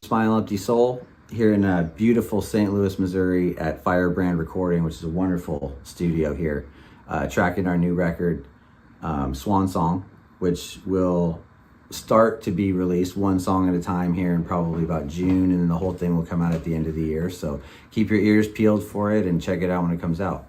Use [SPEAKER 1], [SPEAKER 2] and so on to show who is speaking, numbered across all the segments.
[SPEAKER 1] Spinal Empty Soul here in beautiful St. Louis, Missouri at Firebrand Recording, which is a wonderful studio here, tracking our new record, Swan Song, which will start to be released one song at a time here in probably about June, and then the whole thing will come out at the end of the year. So keep your ears peeled for it and check it out when it comes out.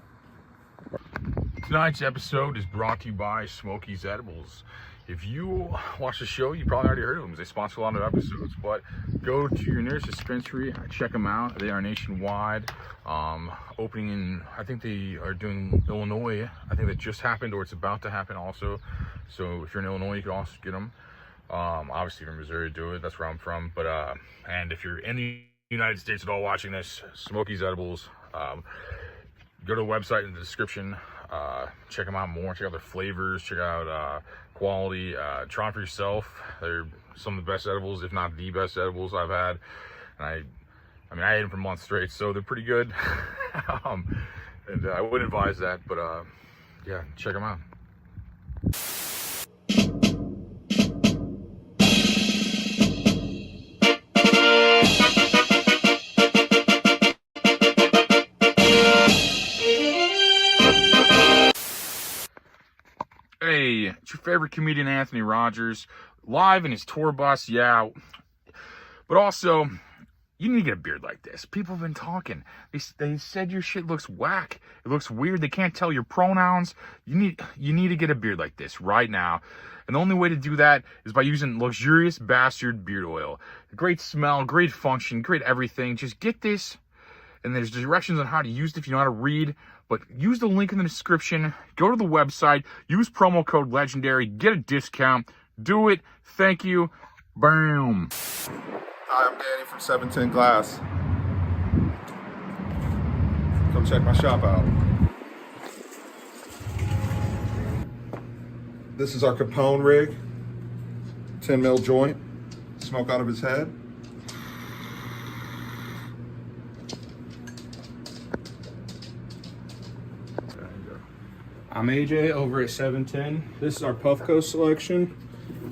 [SPEAKER 2] Tonight's episode is brought to you by Smokey's Edibles. If you watch the show, you probably already heard of them. They sponsor a lot of episodes, but go to your nearest dispensary, check them out. They are nationwide. Opening in, I think they are doing Illinois. I think that just happened, or it's about to happen also. So if you're in Illinois, you can also get them. Obviously from Missouri, do it. That's where I'm from. But and if you're in the United States at all watching this, Smokey's Edibles. Go to the website in the description. Check them out more. Check out their flavors. Check out quality. Try them for yourself. They're some of the best edibles, if not the best edibles I've had. And I mean, I ate them for months straight, so they're pretty good. And I wouldn't advise that, but yeah, check them out. Hey, it's your favorite comedian, Anthony Rogers, live in his tour bus, yeah. But also, you need to get a beard like this. People have been talking. They said your shit looks whack. It looks weird. They can't tell your pronouns. You need to get a beard like this right now. And the only way to do that is by using Luxurious Bastard Beard Oil. Great smell, great function, great everything. Just get this. And there's directions on how to use it if you know how to read. But use the link in the description. Go to the website. Use promo code LEGENDARY. Get a discount. Do it. Thank you. Boom.
[SPEAKER 3] Hi, I'm Danny from 710 Glass. Come check my shop out. This is our Capone rig. 10 mil joint. Smoke out of his head.
[SPEAKER 4] I'm AJ over at 710. This is our Puffco selection.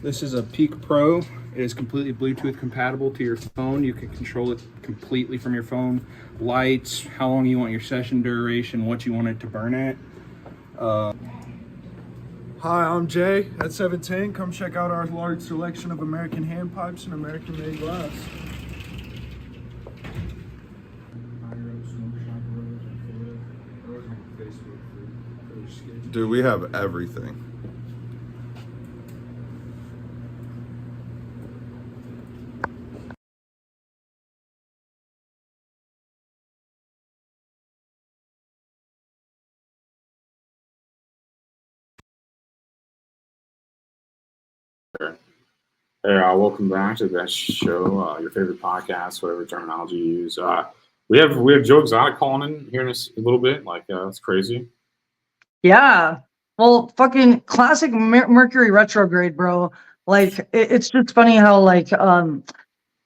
[SPEAKER 4] This is a Peak Pro. It is completely Bluetooth compatible to your phone. You can control it completely from your phone. Lights, how long you want your session duration, what you want it to burn at.
[SPEAKER 5] Hi, I'm Jay at 710. Come check out our large selection of American hand pipes and American-made glass.
[SPEAKER 3] Dude, we have everything.
[SPEAKER 6] Hey, welcome back to the show. Your favorite podcast, whatever terminology you use. We have Joe Exotic calling in here in a little bit. Like, it's crazy.
[SPEAKER 7] Yeah. Well, fucking classic Mercury retrograde, bro. Like, it's just funny how, like,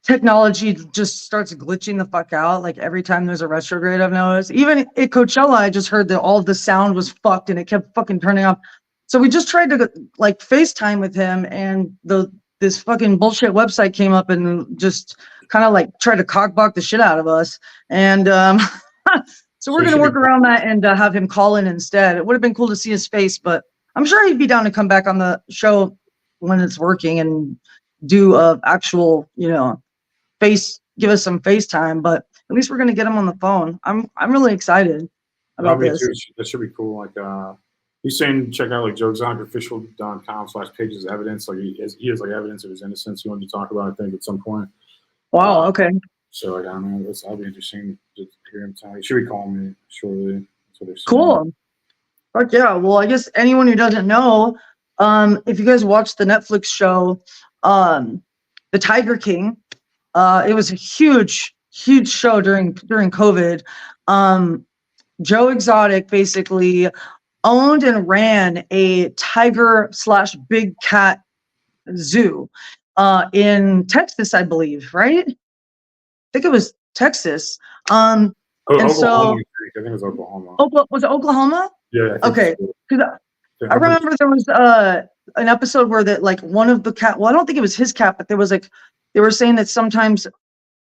[SPEAKER 7] technology just starts glitching the fuck out. Like, every time there's a retrograde, I've noticed. Even at Coachella, I just heard that all of the sound was fucked and it kept fucking turning up. So we just tried to, like, FaceTime with him, and this fucking bullshit website came up and just kind of, like, tried to cockblock the shit out of us. And, so we're going to work around that and have him call in instead. It would have been cool to see his face, but I'm sure he'd be down to come back on the show when it's working and do a actual, give us some FaceTime. But at least we're going to get him on the phone. I'm really excited about this.
[SPEAKER 6] That should be cool. Like, he's saying check out like joeexoticofficial.com/pages of evidence. Like he has like evidence of his innocence he wanted to talk about, I think, at some point.
[SPEAKER 7] Wow. Okay.
[SPEAKER 6] So like, I don't know. That'll be interesting to hear him tell. He should be calling me shortly. That's what they're saying.
[SPEAKER 7] Cool. Fuck yeah. Well, I guess anyone who doesn't know, if you guys watched the Netflix show, The Tiger King, it was a huge show during COVID. Joe Exotic basically owned and ran a tiger/big cat zoo in Texas, I believe, right? I think it was Texas. And
[SPEAKER 6] Oklahoma, I think it was Oklahoma.
[SPEAKER 7] Was it Oklahoma?
[SPEAKER 6] Yeah.
[SPEAKER 7] Okay. Because I remember there was an episode where that, like, one of the cat. Well, I don't think it was his cat, but there was, like, they were saying that sometimes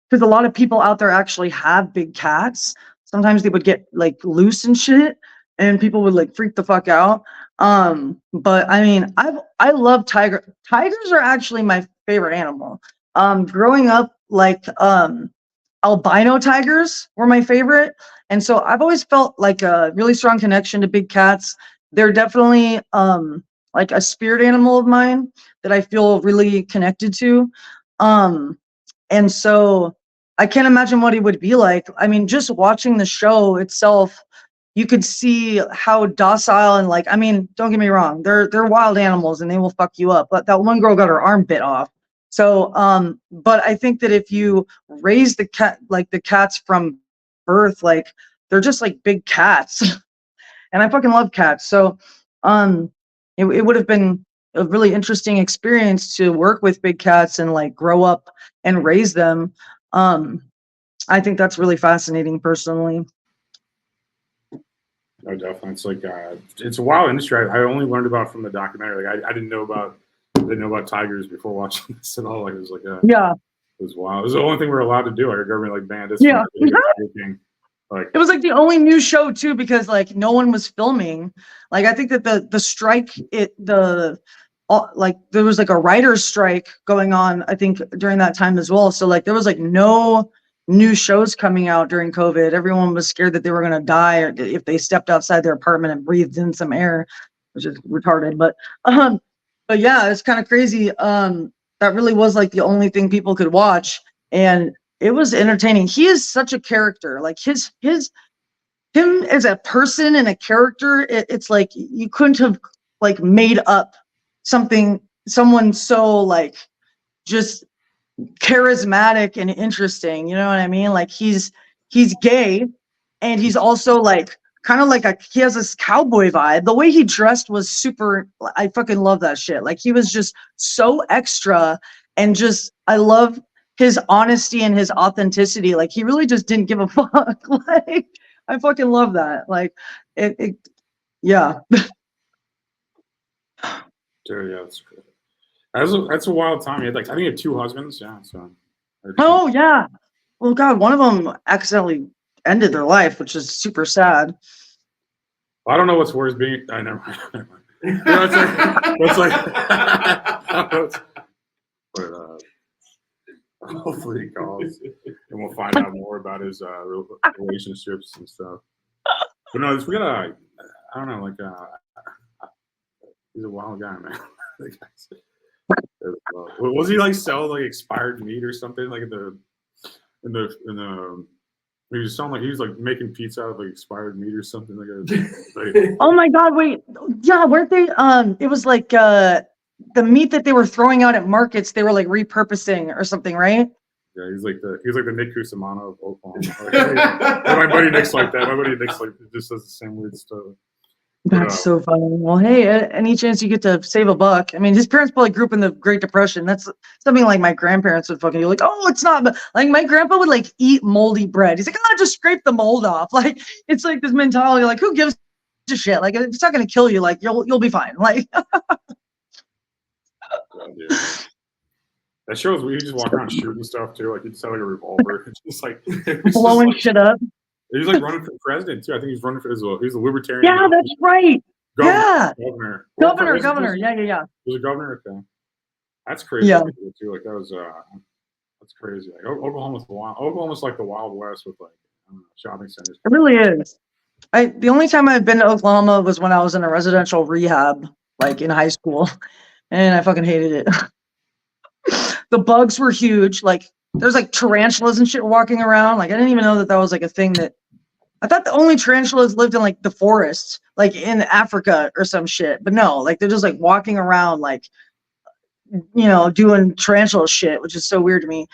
[SPEAKER 7] because a lot of people out there actually have big cats. Sometimes they would get like loose and shit, and people would like freak the fuck out. But I mean, I love tiger. Tigers are actually my favorite animal. Growing up, like albino tigers were my favorite, and so I've always felt like a really strong connection to big cats. They're definitely like a spirit animal of mine that I feel really connected to. And so I can't imagine what he would be like. I mean, just watching the show itself, you could see how docile and like, I mean, don't get me wrong, they're wild animals and they will fuck you up. But that one girl got her arm bit off. So, but I think that if you raise the cat, like the cats from birth, like they're just like big cats. And I fucking love cats. So, it would have been a really interesting experience to work with big cats and like grow up and raise them. I think that's really fascinating personally.
[SPEAKER 6] No, definitely. It's like it's a wild industry. I only learned about from the documentary. Like I didn't know about tigers before watching this at all. Like it was like
[SPEAKER 7] yeah,
[SPEAKER 6] it was wild. It was the only thing we were allowed to do. Like our government like banned us.
[SPEAKER 7] Yeah.
[SPEAKER 6] From Tiger King. Like
[SPEAKER 7] it was like the only new show too, because like no one was filming. Like I think that the strike, like there was like a writer's strike going on, I think during that time as well. So like there was like no new shows coming out during COVID. Everyone was scared that they were gonna die if they stepped outside their apartment and breathed in some air, which is retarded. But yeah, it's kind of crazy. That really was like the only thing people could watch, and it was entertaining. He is such a character. Like him as a person and a character, it's like you couldn't have like made up someone so like just charismatic and interesting. You know what I mean? Like he's gay, and he's also like kind of like he has this cowboy vibe. The way he dressed was super. I fucking love that shit. Like he was just so extra, and just I love his honesty and his authenticity. Like he really just didn't give a fuck. Like I fucking love that. Like it yeah.
[SPEAKER 6] dude, yeah, that's cool. That's a wild time. He had like I think he had 2 husbands. Yeah, so.
[SPEAKER 7] Oh yeah. Well, God, one of them accidentally ended their life, which is super sad.
[SPEAKER 6] I don't know what's worse being. I never mind. You know, it's like but hopefully he calls and we'll find out more about his relationships and stuff. But no, we got I don't know, like he's a wild guy, man. Was he like sell like expired meat or something like in the he was selling like he was like making pizza out of like expired meat or something like
[SPEAKER 7] Oh my God, wait. Yeah, weren't they it was like the meat that they were throwing out at markets, they were like repurposing or something, right?
[SPEAKER 6] Yeah, he's like the Nick Cusimano of Oklahoma. Like, my buddy Nick's like that. My buddy Nick's like just does the same weird stuff.
[SPEAKER 7] That's so funny. Well, hey, any chance you get to save a buck? I mean, his parents probably grew up in the Great Depression. That's something like my grandparents would fucking be like, oh, it's not. But like my grandpa would like eat moldy bread. He's like, oh, just scrape the mold off. Like it's like this mentality, like who gives a shit? Like it's not gonna kill you. Like you'll be fine. Like.
[SPEAKER 6] That shows we just walk around shooting stuff too. Like he just had like a revolver. It's just like
[SPEAKER 7] blowing shit up.
[SPEAKER 6] He's like running for president too. I think he's running for he's a libertarian.
[SPEAKER 7] Yeah, that's right.
[SPEAKER 6] Governor.
[SPEAKER 7] Yeah.
[SPEAKER 6] He was a governor. Okay, that's crazy.
[SPEAKER 7] Yeah.
[SPEAKER 6] Too. Like that was that's crazy. Like Oklahoma's Oklahoma's like the Wild West with like I don't know, shopping centers.
[SPEAKER 7] It really is. The only time I've been to Oklahoma was when I was in a residential rehab, like in high school, and I fucking hated it. The bugs were huge. Like there's like tarantulas and shit walking around. Like I didn't even know that was like a thing. That I thought the only tarantulas lived in like the forests, like in Africa or some shit. But no, like they're just like walking around, like doing tarantula shit, which is so weird to me.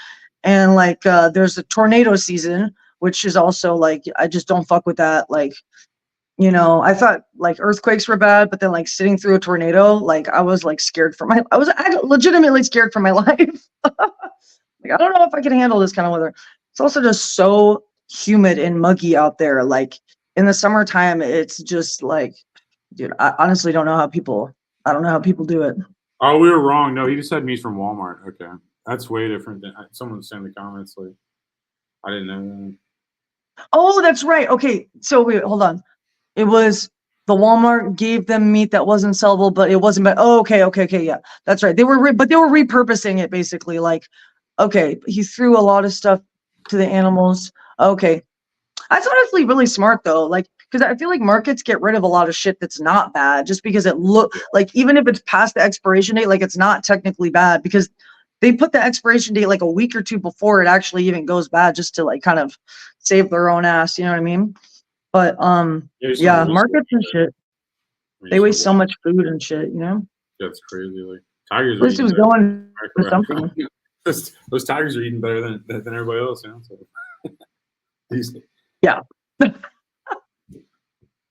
[SPEAKER 7] And like there's the tornado season, which is also like I just don't fuck with that. Like I thought like earthquakes were bad, but then like sitting through a tornado, like I was like scared for I was legitimately scared for my life. Like I don't know if I can handle this kind of weather. It's also just so humid and muggy out there. Like in the summertime, it's just like, dude, I honestly don't know how people do it.
[SPEAKER 6] Oh, we were wrong. No, he just said meat's from Walmart. Okay, that's way different than someone was saying in the comments. Like I didn't know that.
[SPEAKER 7] Oh, that's right. Okay, so wait, hold on. It was the Walmart gave them meat that wasn't sellable, but it wasn't. Oh, okay, yeah, that's right. They were, but they were repurposing it basically. Like, okay, he threw a lot of stuff to the animals. Okay, that's honestly really smart though. Like, because I feel like markets get rid of a lot of shit that's not bad just because it look like even if it's past the expiration date, like it's not technically bad because they put the expiration date like a week or two before it actually even goes bad just to like kind of save their own ass. You know what I mean? But yeah, markets and shit. They waste so much food and shit. You know.
[SPEAKER 6] That's crazy. Like tigers
[SPEAKER 7] At
[SPEAKER 6] are
[SPEAKER 7] least it
[SPEAKER 6] eating
[SPEAKER 7] was
[SPEAKER 6] better.
[SPEAKER 7] going for something.
[SPEAKER 6] Those tigers are eating better than everybody else. You know? So,
[SPEAKER 7] Yeah.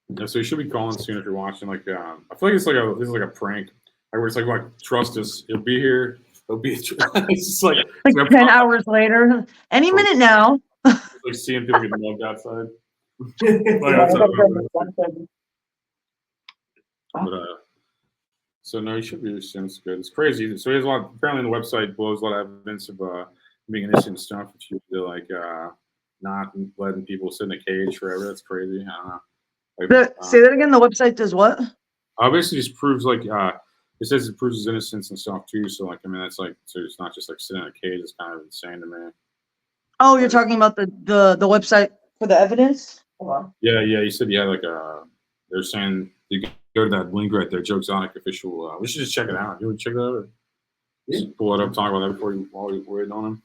[SPEAKER 6] yeah, so you should be calling soon if you're watching. Like, I feel like this is like a prank. Like where it's like trust us, he'll be here. He'll be. It's just like
[SPEAKER 7] Like 10 hours later, any minute now.
[SPEAKER 6] like seeing people get mugged outside. Like outside. But so no, you should be soon. It's good. It's crazy. So he has a lot. Apparently, the website blows a lot of evidence of being innocent stuff. If you feel like not letting people sit in a cage forever, that's crazy. I don't know. Like,
[SPEAKER 7] Say that again. The website does what?
[SPEAKER 6] Basically just proves like it says it proves his innocence and stuff too. So like I mean that's like so it's not just like sitting in a cage. It's kind of insane to me.
[SPEAKER 7] Oh, you're talking about the website for the evidence? Hold on.
[SPEAKER 6] Yeah. You said you had like they're saying you can go to that link right there, Joe Exotic official. We should just check it out. You want to check it out? Or just pull it up, talk about that before while we're waiting on him.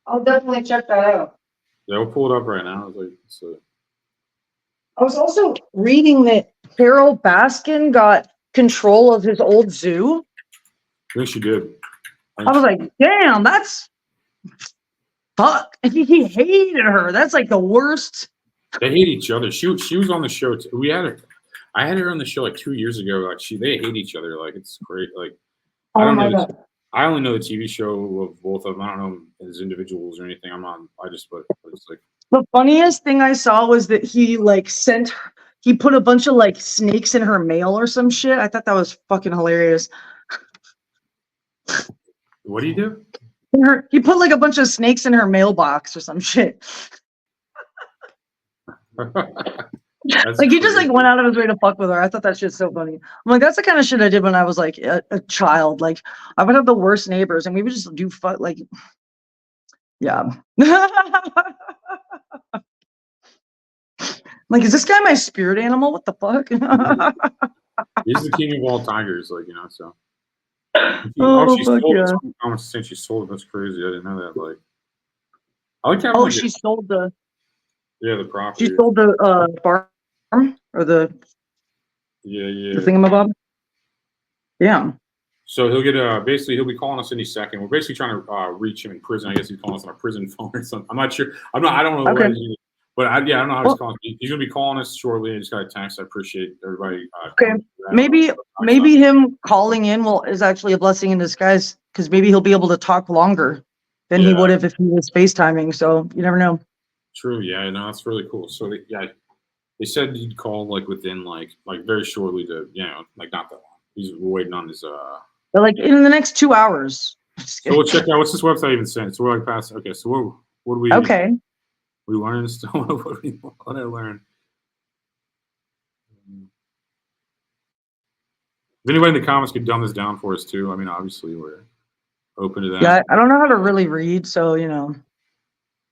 [SPEAKER 7] I'll definitely check that out.
[SPEAKER 6] Yeah, we'll pull it up right now. It's like so.
[SPEAKER 7] I was also reading that Carol Baskin got control of his old zoo.
[SPEAKER 6] I think she did.
[SPEAKER 7] I was like, damn, that's fuck. He hated her. That's like the worst.
[SPEAKER 6] They hate each other. She was on the show too. We had her. I had her on the show like 2 years ago. Like they hate each other. Like it's great. Like I don't know. I only know the TV show of both of them. I don't know them as individuals or anything. I'm on. But it's like
[SPEAKER 7] The funniest thing I saw was that he like he put a bunch of like snakes in her mail or some shit. I thought that was fucking hilarious.
[SPEAKER 6] What do you do?
[SPEAKER 7] He put like a bunch of snakes in her mailbox or some shit. Like he just like went out of his way to fuck with her. I thought that shit's so funny. I'm like, that's the kind of shit I did when I was like a child. Like I would have the worst neighbors and we would just do fuck like yeah. Like, is this guy my spirit animal? What the fuck?
[SPEAKER 6] He's the king of all tigers, like so.
[SPEAKER 7] Oh,
[SPEAKER 6] she
[SPEAKER 7] fuck
[SPEAKER 6] sold
[SPEAKER 7] yeah.
[SPEAKER 6] it. Saying she sold it. That's crazy. I didn't know that. Like, I like how.
[SPEAKER 7] Oh, she sold the.
[SPEAKER 6] Yeah, the property.
[SPEAKER 7] She sold the farm or the.
[SPEAKER 6] Yeah.
[SPEAKER 7] The thingamabob. Yeah.
[SPEAKER 6] So he'll get basically he'll be calling us any second. We're basically trying to reach him in prison. I guess he's calling us on a prison phone or something. I'm not sure. I don't know.
[SPEAKER 7] Okay.
[SPEAKER 6] But I don't know how he's calling. He's gonna be calling us shortly. I just got a text. I appreciate everybody.
[SPEAKER 7] Okay. Maybe him calling in is actually a blessing in disguise because maybe he'll be able to talk longer than he would have if he was FaceTiming. So you never know.
[SPEAKER 6] True. Yeah. No, that's really cool. So they said he'd call like within like very shortly to like not that long. He's waiting on his
[SPEAKER 7] But like in the next 2 hours.
[SPEAKER 6] So we'll check out what's this website even saying. So we're like past. Okay. So what do we?
[SPEAKER 7] Okay.
[SPEAKER 6] We learned still. What did I learn? If anybody in the comments could dumb this down for us too, I mean, obviously we're open to that.
[SPEAKER 7] Yeah, I don't know how to really read, so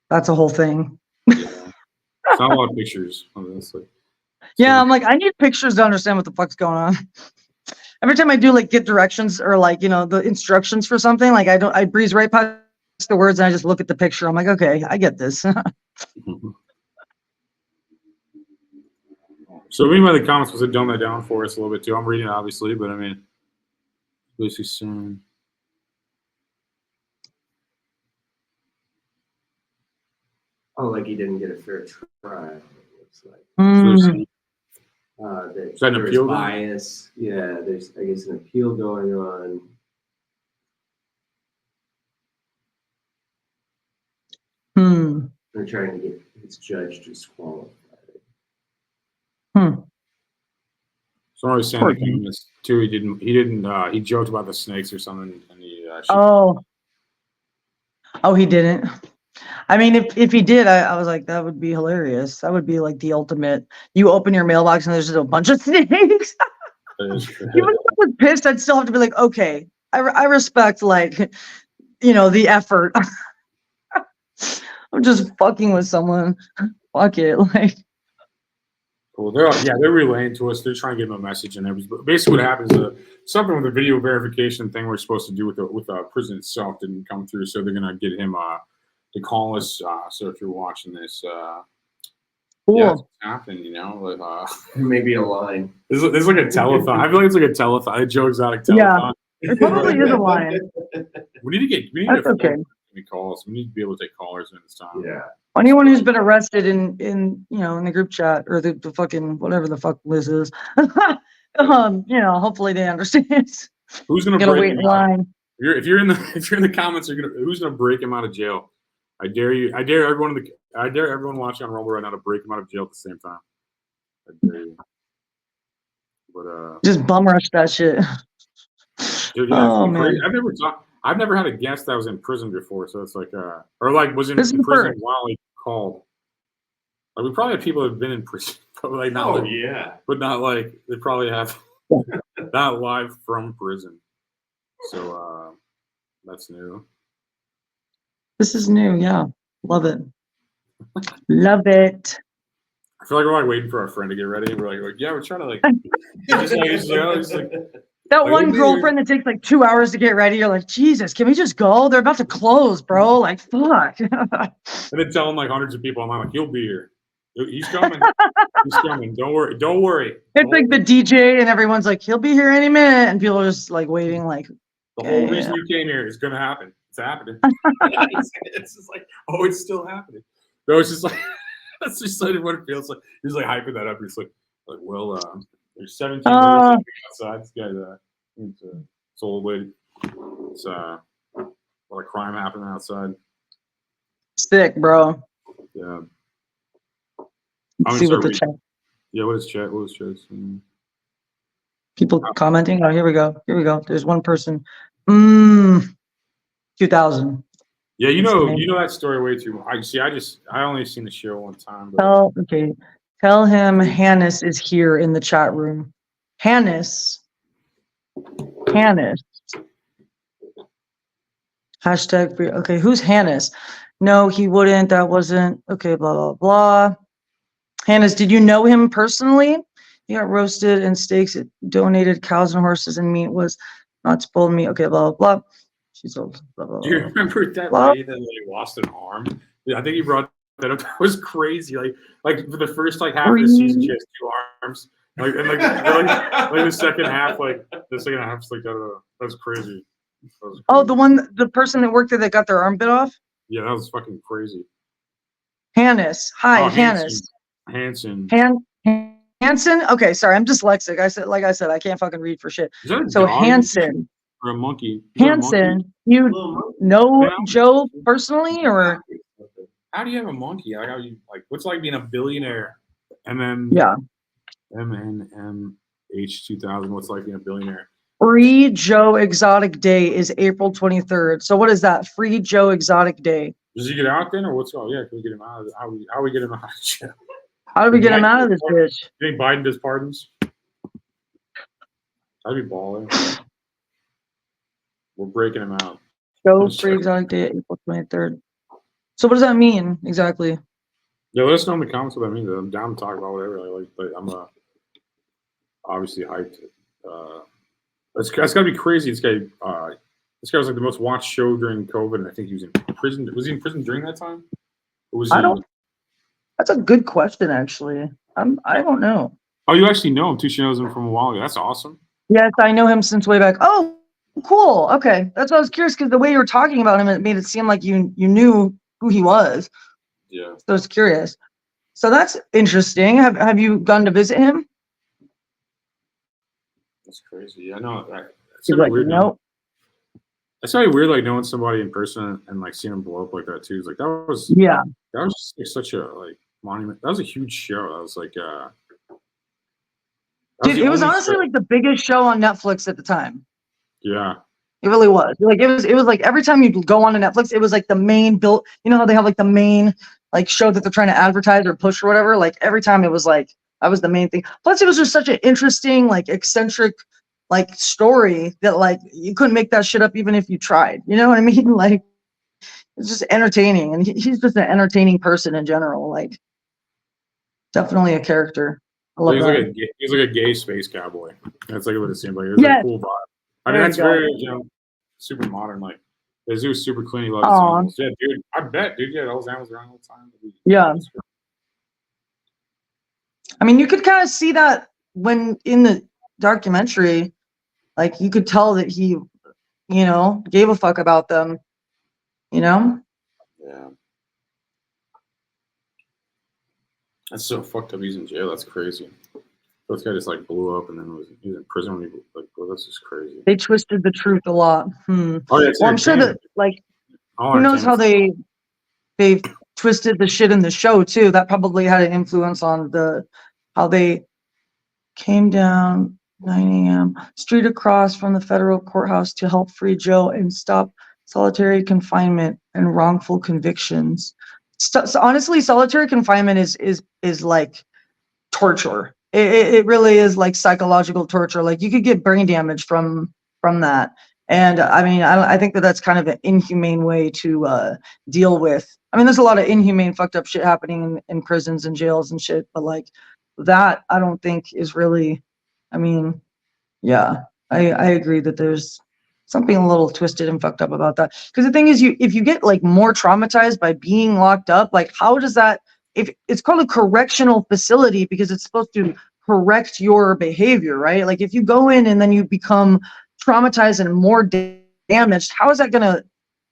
[SPEAKER 7] that's a whole thing.
[SPEAKER 6] Yeah. It's not a lot of pictures, honestly.
[SPEAKER 7] Yeah, I'm like, I need pictures to understand what the fuck's going on. Every time I do like get directions or like the instructions for something, like I breeze right past the words and I just look at the picture. I'm like, okay, I get this.
[SPEAKER 6] So anybody in the comments was dumb that down for us a little bit too. I'm reading it obviously, but I mean, Lucy soon.
[SPEAKER 8] Oh, like he didn't get a fair trial. It looks like
[SPEAKER 6] Is that an
[SPEAKER 8] there
[SPEAKER 6] appeal?
[SPEAKER 8] was bias. Yeah, there's I guess an appeal going on. They're trying to get his judge disqualified.
[SPEAKER 6] Somebody was saying in the comments too. He joked about the snakes or something, and he.
[SPEAKER 7] Oh, he didn't. I mean, if he did, I was like, that would be hilarious. That would be like the ultimate. You open your mailbox and there's just a bunch of snakes. Even if I was pissed, I'd still have to be like, okay, I respect like, the effort. I'm just fucking with someone. Fuck it, like.
[SPEAKER 6] Cool. They're relaying to us. They're trying to give them a message and everything. But basically, what happens is something with the video verification thing we're supposed to do with the prison itself didn't come through, so they're gonna get him to call us. So if you're watching this,
[SPEAKER 7] Cool.
[SPEAKER 6] yeah, it's happening.
[SPEAKER 8] Maybe a line.
[SPEAKER 6] This is like a telethon. I feel like it's like a telethon, a Joe Exotic telethon.
[SPEAKER 7] Yeah, it probably is a line.
[SPEAKER 6] We need to get
[SPEAKER 7] That's okay.
[SPEAKER 6] calls. We need to be able to take callers in this time.
[SPEAKER 8] Yeah.
[SPEAKER 7] Anyone who's been arrested in the group chat or the fucking whatever the fuck this is, hopefully they understand.
[SPEAKER 6] Who's gonna
[SPEAKER 7] Gotta
[SPEAKER 6] break
[SPEAKER 7] wait
[SPEAKER 6] him
[SPEAKER 7] in
[SPEAKER 6] out?
[SPEAKER 7] line.
[SPEAKER 6] If you're in the comments, who's gonna break him out of jail? I dare you. I dare everyone watching on Rumble right now to break him out of jail at the same time. I dare you. But
[SPEAKER 7] Just bum rush that shit.
[SPEAKER 6] dude,
[SPEAKER 7] Oh man.
[SPEAKER 6] I've never had a guest that was in prison before, so it's like or like was in
[SPEAKER 7] This is
[SPEAKER 6] prison
[SPEAKER 7] first.
[SPEAKER 6] while he called. Like we probably have people that have been in prison, but like not
[SPEAKER 8] Oh
[SPEAKER 6] like,
[SPEAKER 8] yeah.
[SPEAKER 6] but not like they probably have not live from prison. So that's new.
[SPEAKER 7] This is new, yeah. Love it. Love it.
[SPEAKER 6] I feel like we're like waiting for our friend to get ready. We're like yeah, we're trying to like just like
[SPEAKER 7] That
[SPEAKER 6] Like,
[SPEAKER 7] one
[SPEAKER 6] we'll be
[SPEAKER 7] girlfriend that takes like 2 hours to get ready, you're like, Jesus, can we just go? They're about to close, bro. Like, fuck.
[SPEAKER 6] and then telling like hundreds of people, I'm like, he'll be here. He's coming. He's coming. Don't worry. Don't worry.
[SPEAKER 7] It's like the DJ and everyone's like, he'll be here any minute. And people are just like waiting, like,
[SPEAKER 6] The whole
[SPEAKER 7] okay.
[SPEAKER 6] reason you came here is going to happen. It's happening. It's just like, oh, it's still happening. No, it's just like, that's just like what it feels like. He's like hyping that up. He's like well, there's 17 outside. This guy's it's old lady. It's a lot of crime happening outside.
[SPEAKER 7] Sick, bro.
[SPEAKER 6] Yeah.
[SPEAKER 7] Let's see what the chat.
[SPEAKER 6] Yeah, what is chat? What is chat?
[SPEAKER 7] People commenting. Oh, here we go. Here we go. There's one person. 2000.
[SPEAKER 6] Yeah, you know that story way too much. I only seen the show one time. But
[SPEAKER 7] Tell him Hannes is here in the chat room. Hannes. Hashtag free. Okay, who's Hannes? No, he wouldn't. That wasn't. Okay, blah, blah, blah. Hannes, did you know him personally? He got roasted and steaks. It donated cows and horses and meat was not spoiled meat. Okay, blah, blah, blah. She's all blah, blah, blah.
[SPEAKER 6] Do you remember that lady that like lost an arm? Yeah, I think he brought that up. That was crazy. Like for the first like half of the season, she has 2 arms. Like the second half, is like that was crazy.
[SPEAKER 7] Oh, the person that worked there that got their arm bit off?
[SPEAKER 6] Yeah, that was fucking crazy.
[SPEAKER 7] Hannes. Hi,
[SPEAKER 6] Oh,
[SPEAKER 7] Hannes.
[SPEAKER 6] Hanson.
[SPEAKER 7] Hanson? Okay, sorry, I'm dyslexic. I said, I can't fucking read for shit.
[SPEAKER 6] Is that a
[SPEAKER 7] So
[SPEAKER 6] dog
[SPEAKER 7] Hanson.
[SPEAKER 6] or a monkey? Is that a monkey?
[SPEAKER 7] Hanson, you know Joe personally, or?
[SPEAKER 6] How do you have a monkey? Like, what's it like being a billionaire? And then
[SPEAKER 7] Yeah.
[SPEAKER 6] MNMH 2000. What's it like being a billionaire?
[SPEAKER 7] Free Joe Exotic Day is April 23rd. So what is that? Free Joe Exotic Day.
[SPEAKER 6] Does he get out then, or what's going on? Yeah, can we get him out of how we get him out of jail?
[SPEAKER 7] How do we get him out of this bitch?
[SPEAKER 6] You think Biden does pardons? That'd be balling. We're breaking him out.
[SPEAKER 7] Joe Free Exotic Day, April 23rd. So what does that mean exactly?
[SPEAKER 6] Yeah, let us know in the comments what that means. I'm down to talk about whatever. I'm obviously hyped. That's got to be crazy. This guy was like the most watched show during COVID, and I think he was in prison. Was he in prison during that time? Or was
[SPEAKER 7] That's a good question, actually. I don't know.
[SPEAKER 6] Oh, you actually know him too. She knows him from a while ago. That's awesome.
[SPEAKER 7] Yes, I know him since way back. Oh, cool. Okay, that's why I was curious, because the way you were talking about him, it made it seem like you knew who he was.
[SPEAKER 6] Yeah.
[SPEAKER 7] So I was curious. So that's interesting. Have you gone to visit him?
[SPEAKER 6] That's crazy. I know. That's
[SPEAKER 7] He's like, nope.
[SPEAKER 6] That's probably weird, like knowing somebody in person and like seeing him blow up like that too. It's like that was just like, such a like monument. That was a huge show. That was like
[SPEAKER 7] dude, it was honestly like the biggest show on Netflix at the time.
[SPEAKER 6] Yeah.
[SPEAKER 7] It really was. Like it was like every time you go on to Netflix, it was like the main build. You know how they have like the main like show that they're trying to advertise or push or whatever. Like every time it was like that was the main thing. Plus, it was just such an interesting, like eccentric, like story that like you couldn't make that shit up even if you tried. You know what I mean? Like it's just entertaining, and he's just an entertaining person in general. Like definitely a character. I love that.
[SPEAKER 6] He's like a gay space cowboy. That's like what it seemed like. It was like
[SPEAKER 7] Yes.
[SPEAKER 6] a cool vibe. I mean,
[SPEAKER 7] There
[SPEAKER 6] that's
[SPEAKER 7] you go.
[SPEAKER 6] very, super modern. Like, the zoo is super clean. He loves his
[SPEAKER 7] Aw.
[SPEAKER 6] animals. Yeah, dude. I bet, dude. Yeah, those animals around all the time.
[SPEAKER 7] Yeah. I mean, you could kind of see that when in the documentary, like you could tell that he, gave a fuck about them,
[SPEAKER 6] Yeah. That's so fucked up. He's in jail. That's crazy. This guy just like blew up and then he was in prison. When he, like, well, that's just crazy.
[SPEAKER 7] They twisted the truth a lot.
[SPEAKER 6] Oh yeah, it's
[SPEAKER 7] Well, I'm sure that
[SPEAKER 6] entertainment.
[SPEAKER 7] like
[SPEAKER 6] All
[SPEAKER 7] who knows how
[SPEAKER 6] entertainment.
[SPEAKER 7] they twisted the shit in the show too. That probably had an influence on how they came down 9 a.m. street across from the federal courthouse to help free Joe and stop solitary confinement and wrongful convictions. So honestly, solitary confinement is like torture. It really is like psychological torture. Like you could get brain damage from that. And I mean, I think that that's kind of an inhumane way to deal with. I mean, there's a lot of inhumane, fucked up shit happening in prisons and jails and shit, but like that, I don't think is really. I mean, yeah, I agree that there's something a little twisted and fucked up about that. Because the thing is, if you get like more traumatized by being locked up, like how does that? If it's called a correctional facility because it's supposed to correct your behavior, right? Like if you go in and then you become traumatized and more damaged, how is that going to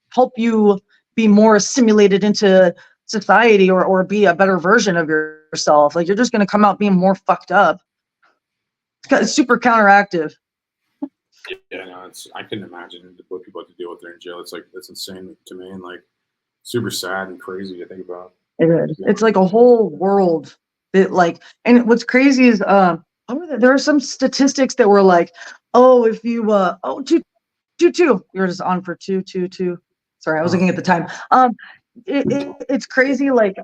[SPEAKER 7] help you be more assimilated into society or be a better version of yourself? Like you're just going to come out being more fucked up. It's super counteractive.
[SPEAKER 6] Yeah, no, I couldn't imagine what people have to deal with there in jail. It's like that's insane to me and like super sad and crazy to think about.
[SPEAKER 7] It is. It's like a whole world that like, and what's crazy is there are some statistics that were like, oh, if you two, you're just on for two. Sorry, I was looking at the time. It's crazy. Like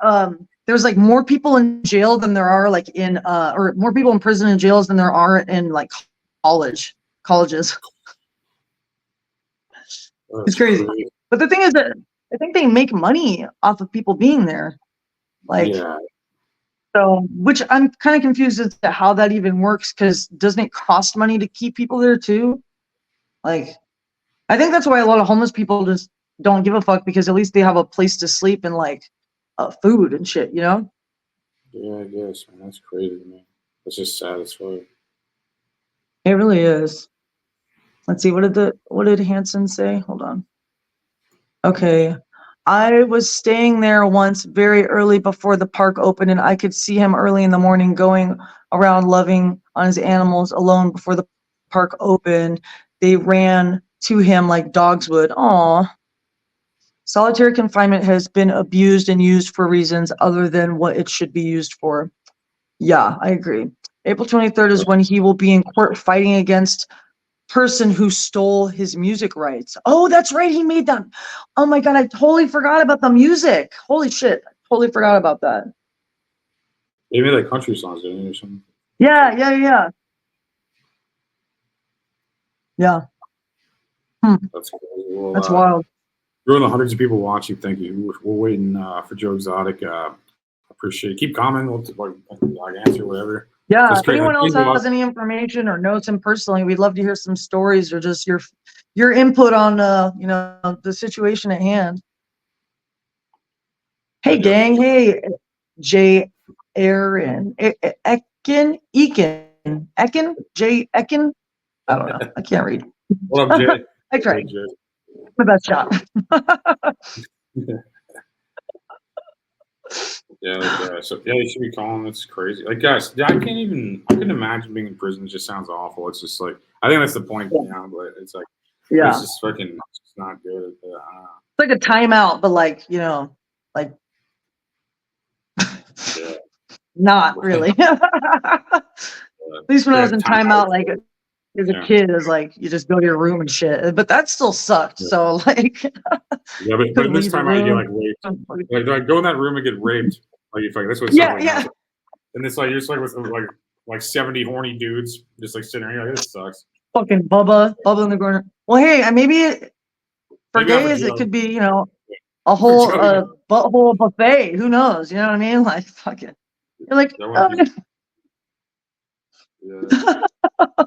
[SPEAKER 7] there's like more people in jail than there are like in or more people in prison and jails than there are in like colleges. It's crazy. But the thing is that I think they make money off of people being there. Like,
[SPEAKER 6] Yeah.
[SPEAKER 7] So, which I'm kind of confused as to how that even works, because doesn't it cost money to keep people there too? Like, I think that's why a lot of homeless people just don't give a fuck, because at least they have a place to sleep and like food and shit, you know?
[SPEAKER 6] Yeah, I guess, man. That's crazy, man. That's just sad as fuck.
[SPEAKER 7] It really is. Let's see, what did Hanson say? Hold on. Okay. I was staying there once very early before the park opened, and I could see him early in the morning going around loving on his animals alone before the park opened. They ran to him like dogs would. Aw. Solitary confinement has been abused and used for reasons other than what it should be used for. Yeah, I agree. April 23rd is when he will be in court fighting against person who stole his music rights. Oh, that's right. He made that. Oh my God. I totally forgot about the music. Holy shit. I totally forgot about that.
[SPEAKER 6] They made like country songs, didn't they, or something?
[SPEAKER 7] Yeah.
[SPEAKER 6] That's crazy. Well,
[SPEAKER 7] That's wild.
[SPEAKER 6] Growing the hundreds of people watching, thank you. We're waiting for Joe Exotic. Appreciate it. Keep commenting. We'll answer whatever.
[SPEAKER 7] Yeah.
[SPEAKER 6] That's
[SPEAKER 7] If
[SPEAKER 6] great.
[SPEAKER 7] anyone else has any information or knows him personally, we'd love to hear some stories or just your input on the situation at hand. Hey gang, hey Jay Aaron. Ekin. Jay Ekin. I don't know. I can't read.
[SPEAKER 6] What up, Jay?
[SPEAKER 7] I tried.
[SPEAKER 6] Hey, Jay.
[SPEAKER 7] My best shot.
[SPEAKER 6] Yeah, so yeah, you should be calling. That's crazy. Like, guys, I couldn't imagine being in prison. It just sounds awful. It's just like, I think that's the point, but it's like,
[SPEAKER 7] Yeah.
[SPEAKER 6] it's just fucking, it's not good.
[SPEAKER 7] It's like a timeout, but like, like not really. At least when I was in timeout, like as a
[SPEAKER 6] Yeah.
[SPEAKER 7] kid is like you just go to your room and shit. But that still sucked.
[SPEAKER 6] Yeah.
[SPEAKER 7] So like
[SPEAKER 6] Yeah, but
[SPEAKER 7] couldn't
[SPEAKER 6] this
[SPEAKER 7] leave the
[SPEAKER 6] time I get
[SPEAKER 7] room.
[SPEAKER 6] like raped. Like go in that room and get raped. Like if like that's what it
[SPEAKER 7] Yeah,
[SPEAKER 6] sounds like.
[SPEAKER 7] yeah.
[SPEAKER 6] Now. And it's like you're just like with like 70 horny dudes just like sitting there. You're like, this sucks.
[SPEAKER 7] Fucking Bubba in the corner. Well, hey, maybe for
[SPEAKER 6] Maybe not for
[SPEAKER 7] gays it
[SPEAKER 6] Joe.
[SPEAKER 7] could be, you know, a whole
[SPEAKER 6] Joe,
[SPEAKER 7] butthole buffet. Who knows? You know what I mean? Like fucking. You're like,
[SPEAKER 6] that
[SPEAKER 7] oh,
[SPEAKER 6] one, yeah.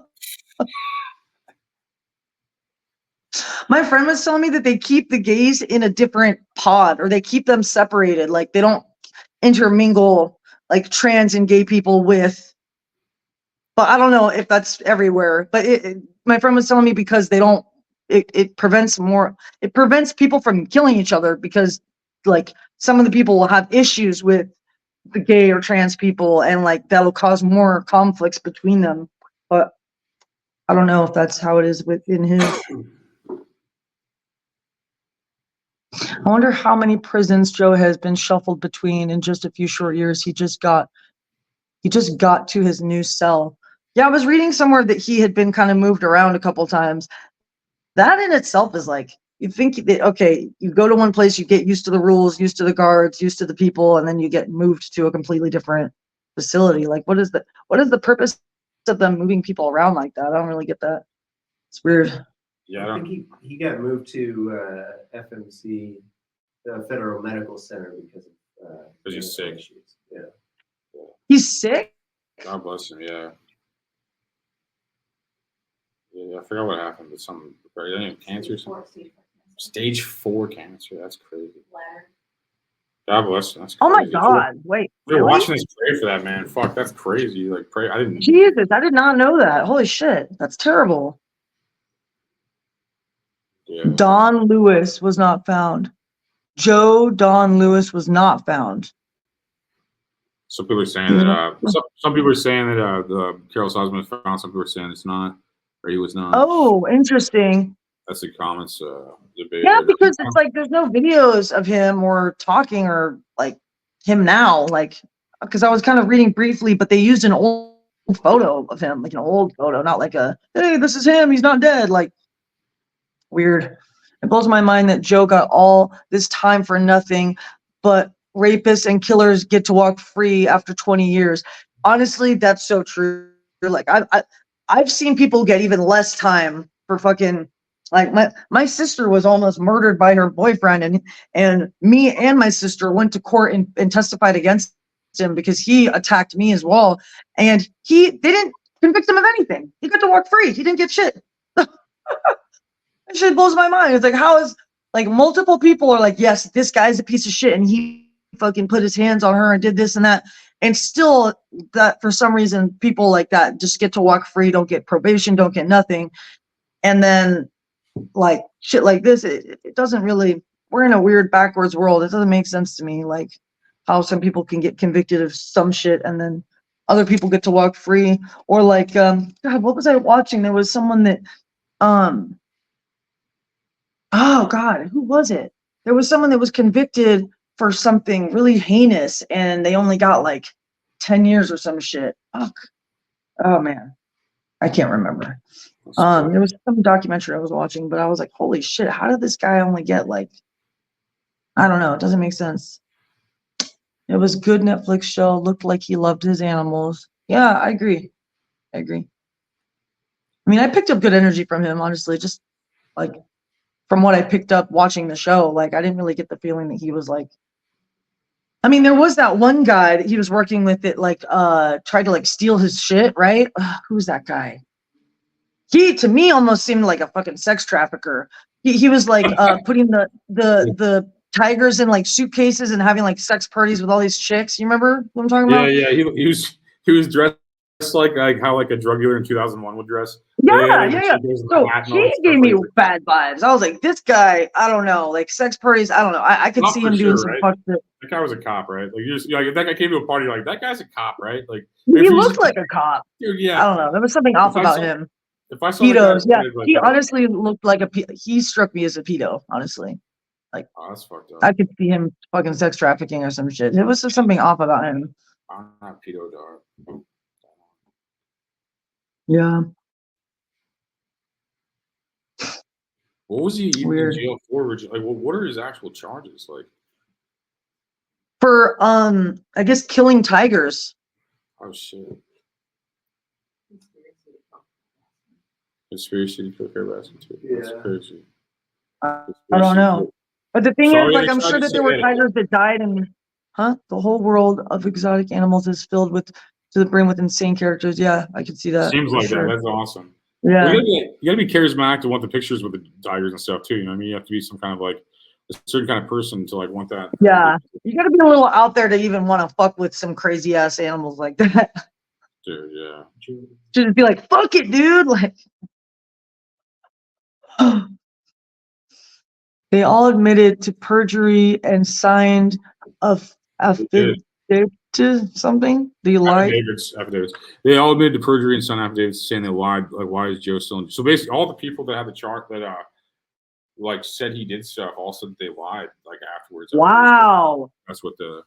[SPEAKER 7] my friend was telling me that they keep the gays in a different pod or they keep them separated. Like they don't intermingle like trans and gay people with, but I don't know if that's everywhere. But my friend was telling me because they don't, it prevents people from killing each other because like some of the people will have issues with the gay or trans people and like that'll cause more conflicts between them. But I don't know if that's how it is within his. I wonder how many prisons Joe has been shuffled between in just a few short years. He just got to his new cell. Yeah, I was reading somewhere that he had been kind of moved around a couple times. That in itself is like, you think that, okay, you go to one place, you get used to the rules, used to the guards, used to the people, and then you get moved to a completely different facility. Like, what is the purpose of them moving people around like that? I don't really get that. It's weird.
[SPEAKER 6] Yeah,
[SPEAKER 8] I think he got moved to FMC, the Federal Medical Center, because of
[SPEAKER 6] he's sick.
[SPEAKER 8] issues. Yeah.
[SPEAKER 7] He's sick?
[SPEAKER 6] God bless him. Yeah. Yeah, I forgot what happened with some cancer. Stage 4 cancer. That's crazy. God bless him. That's crazy.
[SPEAKER 7] Oh my God! Wait,
[SPEAKER 6] You're
[SPEAKER 7] really?
[SPEAKER 6] watching this. Pray for that man. Fuck, that's crazy. Like pray. I didn't.
[SPEAKER 7] Jesus, I did not know that. Holy shit, that's terrible.
[SPEAKER 6] Yeah.
[SPEAKER 7] Don Lewis was not found. Joe Don Lewis was not found.
[SPEAKER 6] Some people are saying that. Some people are saying that the Carol's husband was found. Some people are saying it's not, or he was not.
[SPEAKER 7] Oh, interesting.
[SPEAKER 6] That's the comments debate.
[SPEAKER 7] Yeah, because it's like there's no videos of him or talking or like him now. Like, because I was kind of reading briefly, but they used an old photo of him, like an old photo, not like a hey, this is him. He's not dead. Like, weird. It blows my mind that Joe got all this time for nothing, but rapists and killers get to walk free after 20 years. Honestly, that's so true. Like I've seen people get even less time for fucking like my sister was almost murdered by her boyfriend and me and my sister went to court and testified against him because he attacked me as well. And they didn't convict him of anything. He got to walk free. He didn't get shit. That shit blows my mind. It's like, how is like multiple people are like, yes, this guy's a piece of shit and he fucking put his hands on her and did this and that. And still that for some reason, people like that just get to walk free, don't get probation, don't get nothing. And then like shit like this, it doesn't really, we're in a weird backwards world. It doesn't make sense to me. Like how some people can get convicted of some shit and then other people get to walk free. Or like, God, what was I watching? There was someone that, oh God, who was it? There was someone that was convicted for something really heinous and they only got like 10 years or some shit. Fuck. Oh man. I can't remember. There was some documentary I was watching, but I was like, holy shit, how did this guy only get like, I don't know, it doesn't make sense. It was a good Netflix show, looked like he loved his animals. Yeah, I agree. I mean, I picked up good energy from him, honestly, just like from what I picked up watching the show. Like, I didn't really get the feeling that he was like, I mean, there was that one guy that he was working with that like tried to like steal his shit, right? Who's that guy? He to me almost seemed like a fucking sex trafficker. He was like putting the tigers in like suitcases and having like sex parties with all these chicks. You remember what I'm talking about?
[SPEAKER 6] Yeah. He was dressed like how like a drug dealer in 2001 would dress.
[SPEAKER 7] Yeah. So he gave me
[SPEAKER 6] like,
[SPEAKER 7] bad vibes. I was like, this guy, I don't know, like sex parties. I don't know. I could see him doing some fuck shit.
[SPEAKER 6] That guy was a cop, right? Like if that guy came to a party, like that guy's a cop, right? Like
[SPEAKER 7] he looked like a cop.
[SPEAKER 6] Dude, yeah.
[SPEAKER 7] I don't know. There was something off about him.
[SPEAKER 6] If I saw
[SPEAKER 7] pedos, yeah,
[SPEAKER 6] like,
[SPEAKER 7] he honestly looked like he struck me as a pedo, honestly. Like,
[SPEAKER 6] oh, that's fucked up.
[SPEAKER 7] I could see him fucking sex trafficking or some shit. There was just something off about him.
[SPEAKER 6] I'm not pedo dog.
[SPEAKER 7] Yeah.
[SPEAKER 6] What was he even
[SPEAKER 7] Weird.
[SPEAKER 6] in jail for? Like, what are his actual charges? Like,
[SPEAKER 7] For I guess killing tigers.
[SPEAKER 6] oh shit, conspiracy to kill harassment too. That's
[SPEAKER 8] Yeah.
[SPEAKER 6] crazy.
[SPEAKER 7] I don't know. But the thing
[SPEAKER 6] So,
[SPEAKER 7] is,
[SPEAKER 6] yeah,
[SPEAKER 7] like, I'm
[SPEAKER 6] tried
[SPEAKER 7] sure
[SPEAKER 6] to
[SPEAKER 7] that there
[SPEAKER 6] say
[SPEAKER 7] were
[SPEAKER 6] that-
[SPEAKER 7] tigers that died, and the whole world of exotic animals is filled with to the brim with insane characters. Yeah, I can see that.
[SPEAKER 6] Seems
[SPEAKER 7] for
[SPEAKER 6] like
[SPEAKER 7] sure.
[SPEAKER 6] that. That's awesome.
[SPEAKER 7] Yeah.
[SPEAKER 6] Well, you gotta be charismatic to want the pictures with the tigers and stuff too. You know what I mean? You have to be some kind of like a certain kind of person to like want that.
[SPEAKER 7] Yeah. You got to be a little out there to even want to fuck with some crazy ass animals like that.
[SPEAKER 6] Dude, yeah.
[SPEAKER 7] Just be like, fuck it, dude. Like, they all admitted to perjury and signed a
[SPEAKER 6] did.
[SPEAKER 7] affidavit something. They lied.
[SPEAKER 6] Affidavits. They all admitted to perjury and signed affidavits saying they lied. Like, why is Joe still in? So basically, all the people that had the chart that like said he did stuff all said they lied like afterwards.
[SPEAKER 7] Wow.
[SPEAKER 6] That's what the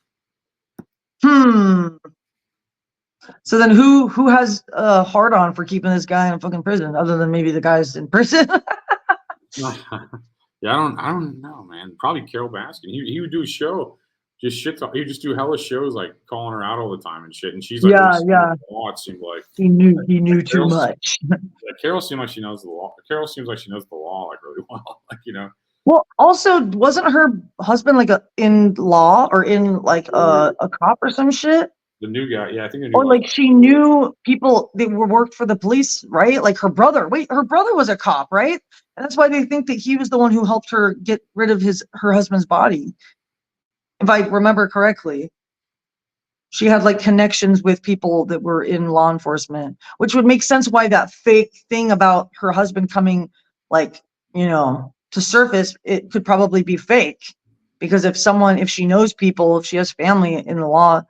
[SPEAKER 7] So then who has a hard on for keeping this guy in fucking prison other than maybe the guys in prison?
[SPEAKER 6] Yeah, I don't know, man. Probably Carol Baskin. He would do a show, just shit talk. He would just do hella shows like calling her out all the time and shit. And she's like,
[SPEAKER 7] Yeah.
[SPEAKER 6] law, it seemed like
[SPEAKER 7] He knew too much.
[SPEAKER 6] Yeah, Carol seemed like she knows the law. Carol seems like she knows the law like really well. Like, you know.
[SPEAKER 7] Well, also, wasn't her husband like in law or in like a cop or some shit?
[SPEAKER 6] The new guy, yeah, I think the new
[SPEAKER 7] Or like she knew people that worked for the police, right? Like her brother. Wait, her brother was a cop, right? And that's why they think that he was the one who helped her get rid of her husband's body. If I remember correctly. She had like connections with people that were in law enforcement, which would make sense why that fake thing about her husband coming like, to surface, it could probably be fake. Because if she knows people, if she has family in the law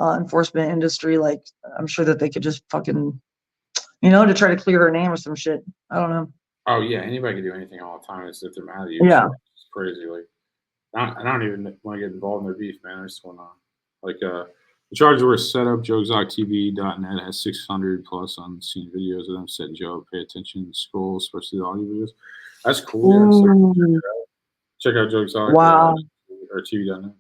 [SPEAKER 7] enforcement industry, like I'm sure that they could just fucking, to try to clear her name or some shit. I don't know.
[SPEAKER 6] Oh yeah, anybody can do anything all the time. It's if they're mad at you.
[SPEAKER 7] Yeah.
[SPEAKER 6] It's crazy. Like I don't even want to get involved in their beef, man. I just want to like the charges were set up. JoeExoticTV.net has 600 plus unseen videos of them setting Joe up. Pay attention, scroll, especially the audio videos. That's cool. Yeah, check out Joe Exotic.
[SPEAKER 7] Wow.
[SPEAKER 6] Or TV.net.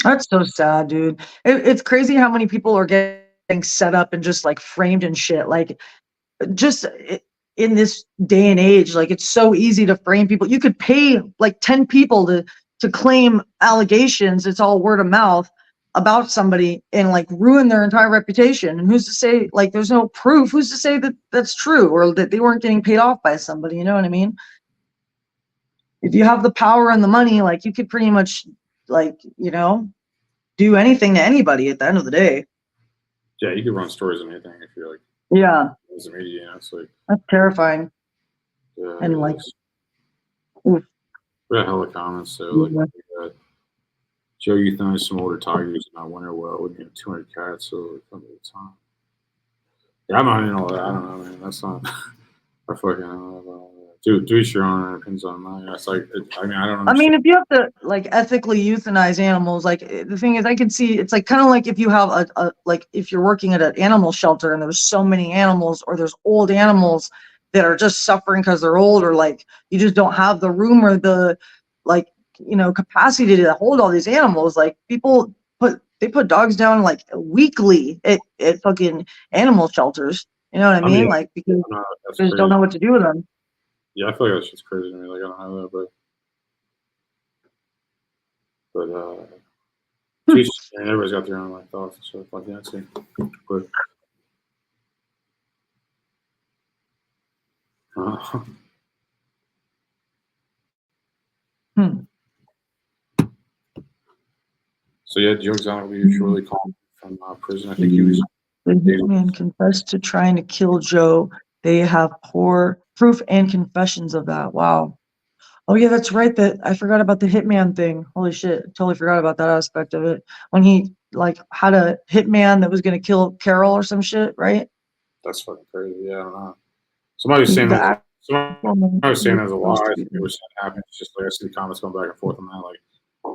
[SPEAKER 7] That's so sad, dude. It's crazy how many people are getting set up and just like framed and shit. Like, just in this day and age, like it's so easy to frame people. You could pay like 10 people to claim allegations. It's all word of mouth about somebody and like ruin their entire reputation. And who's to say like there's no proof? Who's to say that that's true or that they weren't getting paid off by somebody? You know what I mean? If you have the power and the money, like you could pretty much like, do anything to anybody at the end of the day.
[SPEAKER 6] Yeah, you can run stories on anything if you're like.
[SPEAKER 7] Yeah.
[SPEAKER 6] As a media, it's like
[SPEAKER 7] that's terrifying. And like,
[SPEAKER 6] we got hella comments. So like, Joe euthanized some older tigers in Wynnewood with 200 cats. So come to the time. Yeah, I'm not in all that. I don't know, man. That's not. I fucking don't know. Do each your own. It depends on mine. That's like. I don't understand.
[SPEAKER 7] I mean, if you have to like ethically euthanize animals, like the thing is, I can see it's like kind of like if you have a like if you're working at an animal shelter and there's so many animals or there's old animals that are just suffering because they're old or like you just don't have the room or the like capacity to hold all these animals. Like people put dogs down like weekly at fucking animal shelters. You know what I mean? Like because they just don't know what to do with them.
[SPEAKER 6] Yeah, I feel like that shit's crazy to me. Like I don't know that, but and everybody's got their own like thoughts and stuff like that. So, So yeah, Joe Exotic will be shortly called from prison. I think he was.
[SPEAKER 7] The hitman confessed to trying to kill Joe. They have poor proof and confessions of that. Wow. Oh yeah, that's right. That I forgot about the hitman thing. Holy shit, totally forgot about that aspect of it. When he like had a hitman that was gonna kill Carol or some shit, right?
[SPEAKER 6] That's fucking crazy. Yeah, I don't know. Somebody was saying that. Somebody was saying there's a lie. I think it was happening. It's just like I see the comments going back and forth on that. Like,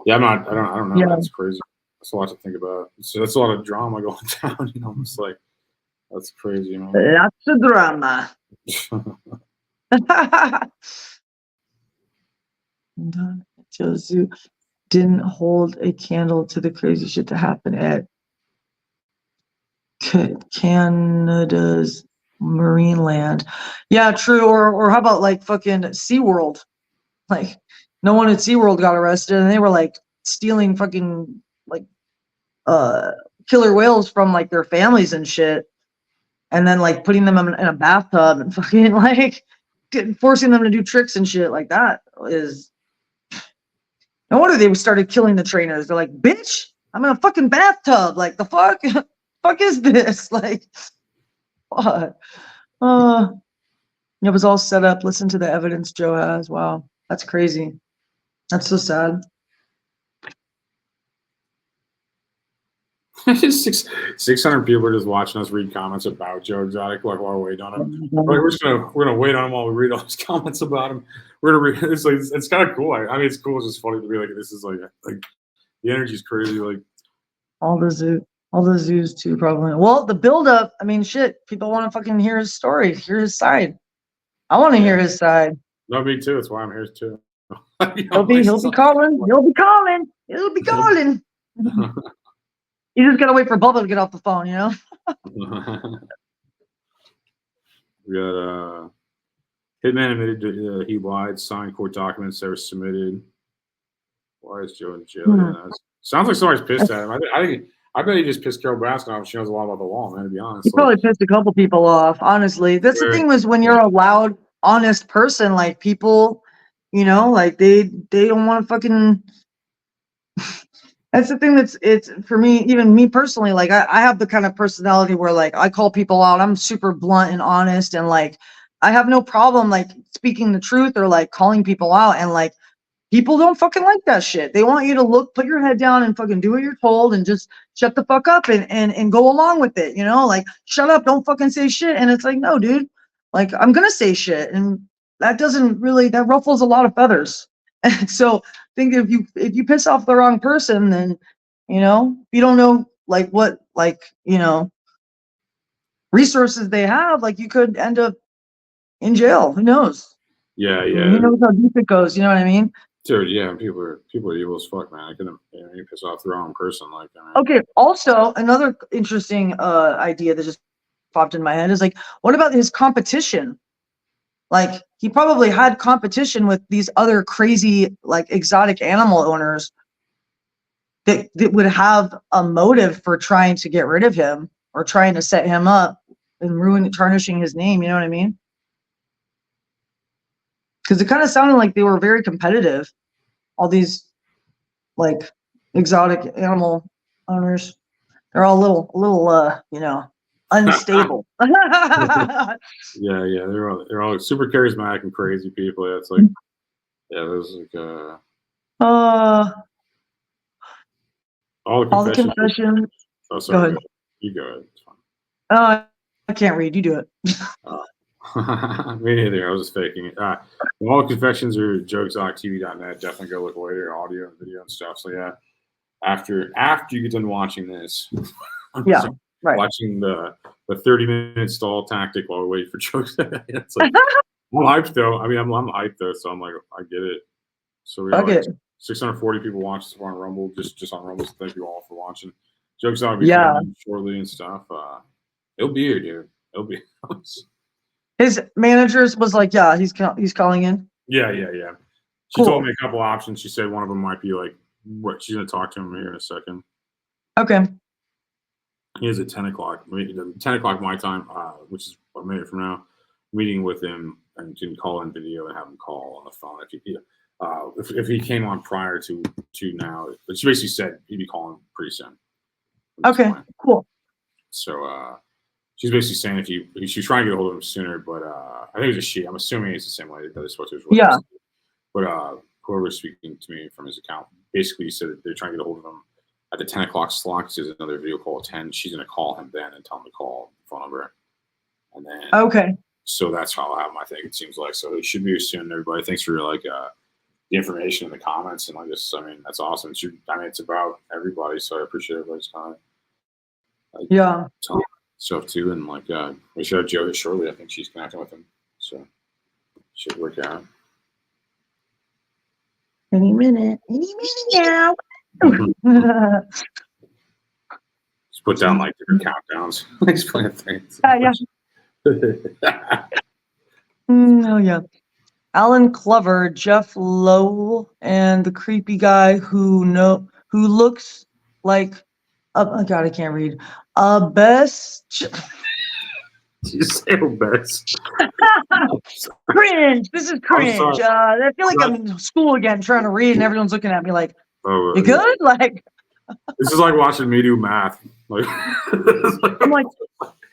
[SPEAKER 6] yeah, I don't know. Yeah. That's crazy. That's a lot to think about. So that's a lot of drama going down. It's like that's crazy, man.
[SPEAKER 7] Lots of drama. Tells you didn't hold a candle to the crazy shit that happened at Canada's Marineland. Yeah, true. Or how about like fucking SeaWorld? Like no one at SeaWorld got arrested and they were like stealing fucking like killer whales from like their families and shit. And then like putting them in a bathtub and fucking like forcing them to do tricks and shit like that is no wonder they started killing the trainers. They're like, bitch, I'm in a fucking bathtub. Like the fuck? Fuck is this? Like what? It was all set up. Listen to the evidence Joe has. Wow. That's crazy. That's so sad.
[SPEAKER 6] Just 600 people are just watching us read comments about Joe Exotic like while we're waiting on him. Like, we're gonna wait on him while we read all these comments about him. We're gonna read. It's kind of cool. I mean, it's cool. It's just funny to be like, this is like the energy's crazy. Like
[SPEAKER 7] All the zoos too, probably. Well, the build up. I mean, shit. People want to fucking hear his story, hear his side. I want to hear his side.
[SPEAKER 6] No, me too. That's why I'm here too.
[SPEAKER 7] He'll be calling. He'll be calling. He'll be calling. You just gotta wait for Bubba to get off the phone, you know?
[SPEAKER 6] We got Hitman admitted that he lied, signed court documents that were submitted. Why is Joe in jail? Sounds like somebody's pissed at him. I bet he just pissed Carol Baskin off. She knows a lot about the law, man, to be honest.
[SPEAKER 7] He probably pissed a couple people off, honestly. That's the thing was when you're a loud, honest person, like people, you know, like they don't want to fucking that's the thing it's for me, even me personally, like I have the kind of personality where like I call people out. I'm super blunt and honest and like I have no problem like speaking the truth or like calling people out and like people don't fucking like that shit. They want you to put your head down and fucking do what you're told and just shut the fuck up and go along with it, you know? Like shut up, don't fucking say shit. And it's like, no, dude, like I'm gonna say shit. And that ruffles a lot of feathers. And so I think if you piss off the wrong person, then you know, you don't know like what like, you know, resources they have, like you could end up in jail. Who knows?
[SPEAKER 6] Yeah.
[SPEAKER 7] Who knows how deep it goes, you know what I mean?
[SPEAKER 6] Dude, yeah, people are evil as fuck, man. I couldn't you piss off the wrong person like that.
[SPEAKER 7] Okay, also another interesting idea that just popped in my head is like, what about his competition? Like he probably had competition with these other crazy like exotic animal owners that would have a motive for trying to get rid of him or trying to set him up and tarnishing his name, you know what I mean? Because it kind of sounded like they were very competitive, all these like exotic animal owners. They're all a little you know, unstable.
[SPEAKER 6] Yeah, they're all super charismatic and crazy people. Yeah, it's like there's like all the confessions. Oh, sorry.
[SPEAKER 7] Go ahead.
[SPEAKER 6] You go ahead. It's fine.
[SPEAKER 7] I can't read. You do it.
[SPEAKER 6] Me neither. I was just faking it. All the confessions are jokes.tv.net. Definitely go look later, audio and video and stuff. So yeah, after you get done watching this,
[SPEAKER 7] yeah, right.
[SPEAKER 6] Watching the 30-minute stall tactic while we wait for jokes. It's like I'm hyped though. I mean, I'm hyped though, so I'm like, I get it. So we have like 640 people watching so far on Rumble, just on Rumble. So thank you all for watching. Jokes out shortly and stuff. It'll be here, dude. It'll be.
[SPEAKER 7] His managers was like, yeah, he's calling in.
[SPEAKER 6] Yeah. She told me a couple options. She said one of them might be like, what she's gonna talk to him here in a second.
[SPEAKER 7] Okay.
[SPEAKER 6] He has at 10 o'clock. 10 o'clock my time, which is a minute from now. Meeting with him and can call in video and have him call on the phone if he came on prior to now. But she basically said he'd be calling pretty soon.
[SPEAKER 7] Okay, cool.
[SPEAKER 6] So she's basically saying if she's trying to get a hold of him sooner, but I think it was a she. I'm assuming it's the same way that they're supposed to.
[SPEAKER 7] Yeah.
[SPEAKER 6] But whoever's speaking to me from his account basically said that they're trying to get a hold of him at the 10 o'clock slot. Because there's another video call at 10. She's going to call him then and tell him to call the phone number. And then so that's how I'll have him, I think it seems like. So it should be soon, everybody. Thanks for like the information in the comments and like this. I mean, that's awesome. It's about everybody, so I appreciate everybody's time. Stuff too, and like we should have Joe here shortly. I think she's connecting with him. So Should work out.
[SPEAKER 7] Any minute now.
[SPEAKER 6] Just put down like different countdowns. Explain things.
[SPEAKER 7] Yeah. Oh yeah. Alan Clover, Jeff Lowe, and the creepy guy who looks like oh god, I can't read. Best
[SPEAKER 6] You say best.
[SPEAKER 7] cringe. This is cringe.
[SPEAKER 6] sorry.
[SPEAKER 7] I feel like I'm in school again trying to read and everyone's looking at me like,
[SPEAKER 6] Oh,
[SPEAKER 7] you good? Like
[SPEAKER 6] this is like watching me do math. Like,
[SPEAKER 7] I'm like,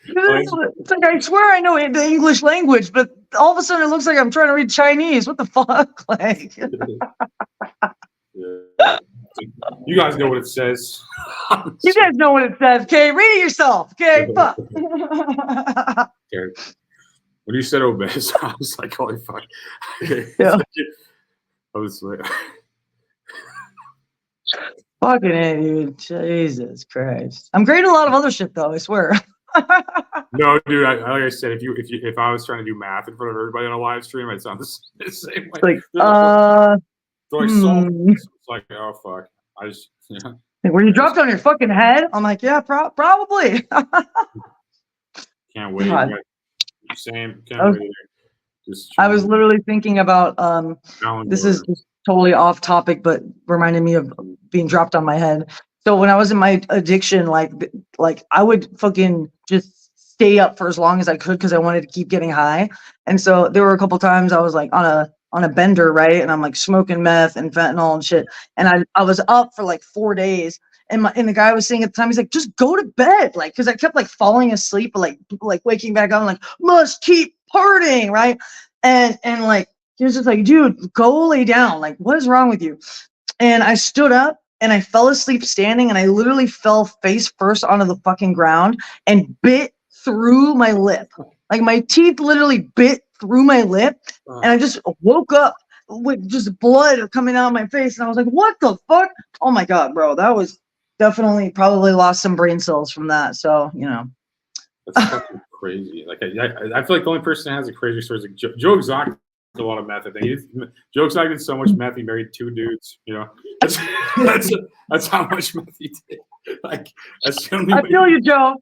[SPEAKER 7] it's like I swear I know the English language, but all of a sudden it looks like I'm trying to read Chinese. What the fuck? Like,
[SPEAKER 6] yeah. You guys know what it says.
[SPEAKER 7] you guys know what it says. Okay, read it yourself. Okay, fuck.
[SPEAKER 6] Okay. When you said obese, I was like, holy fuck. Okay.
[SPEAKER 7] Yeah.
[SPEAKER 6] I was like,
[SPEAKER 7] Fucking A, dude. Jesus Christ. I'm great at a lot of other shit though, I swear.
[SPEAKER 6] no, dude. Like I said, if I was trying to do math in front of everybody on a live stream, I'd sound the same way.
[SPEAKER 7] Like,
[SPEAKER 6] so it's like, oh fuck. I just, yeah.
[SPEAKER 7] Like, were you dropped on your fucking head? I'm like, yeah, probably.
[SPEAKER 6] Can't wait.
[SPEAKER 7] God.
[SPEAKER 6] Same. Can't wait. Just
[SPEAKER 7] I was literally thinking about this is just totally off topic, but reminded me of being dropped on my head. So when I was in my addiction, like I would fucking just stay up for as long as I could because I wanted to keep getting high. And so there were a couple times I was like on a bender, right? And I'm like smoking meth and fentanyl and shit. And I was up for like 4 days. And the guy was saying at the time, he's like, just go to bed. Like, cause I kept like falling asleep, but like waking back up, I'm like, must keep partying, right? And like, he was just like, dude, go lay down. Like, what is wrong with you? And I stood up and I fell asleep standing and I literally fell face first onto the fucking ground and bit through my lip. Like my teeth literally bit through my lip. And I just woke up with just blood coming out of my face. And I was like, what the fuck? Oh my God, bro. That was definitely probably lost some brain cells from that. So, you know.
[SPEAKER 6] That's fucking crazy. Like I feel like the only person that has a crazy story is like Joe Exotic did a lot of meth. I think Joe Exotic did so much meth he married 2 dudes. You know, that's how much meth he did. Like that's the only
[SPEAKER 7] I feel you, Joe.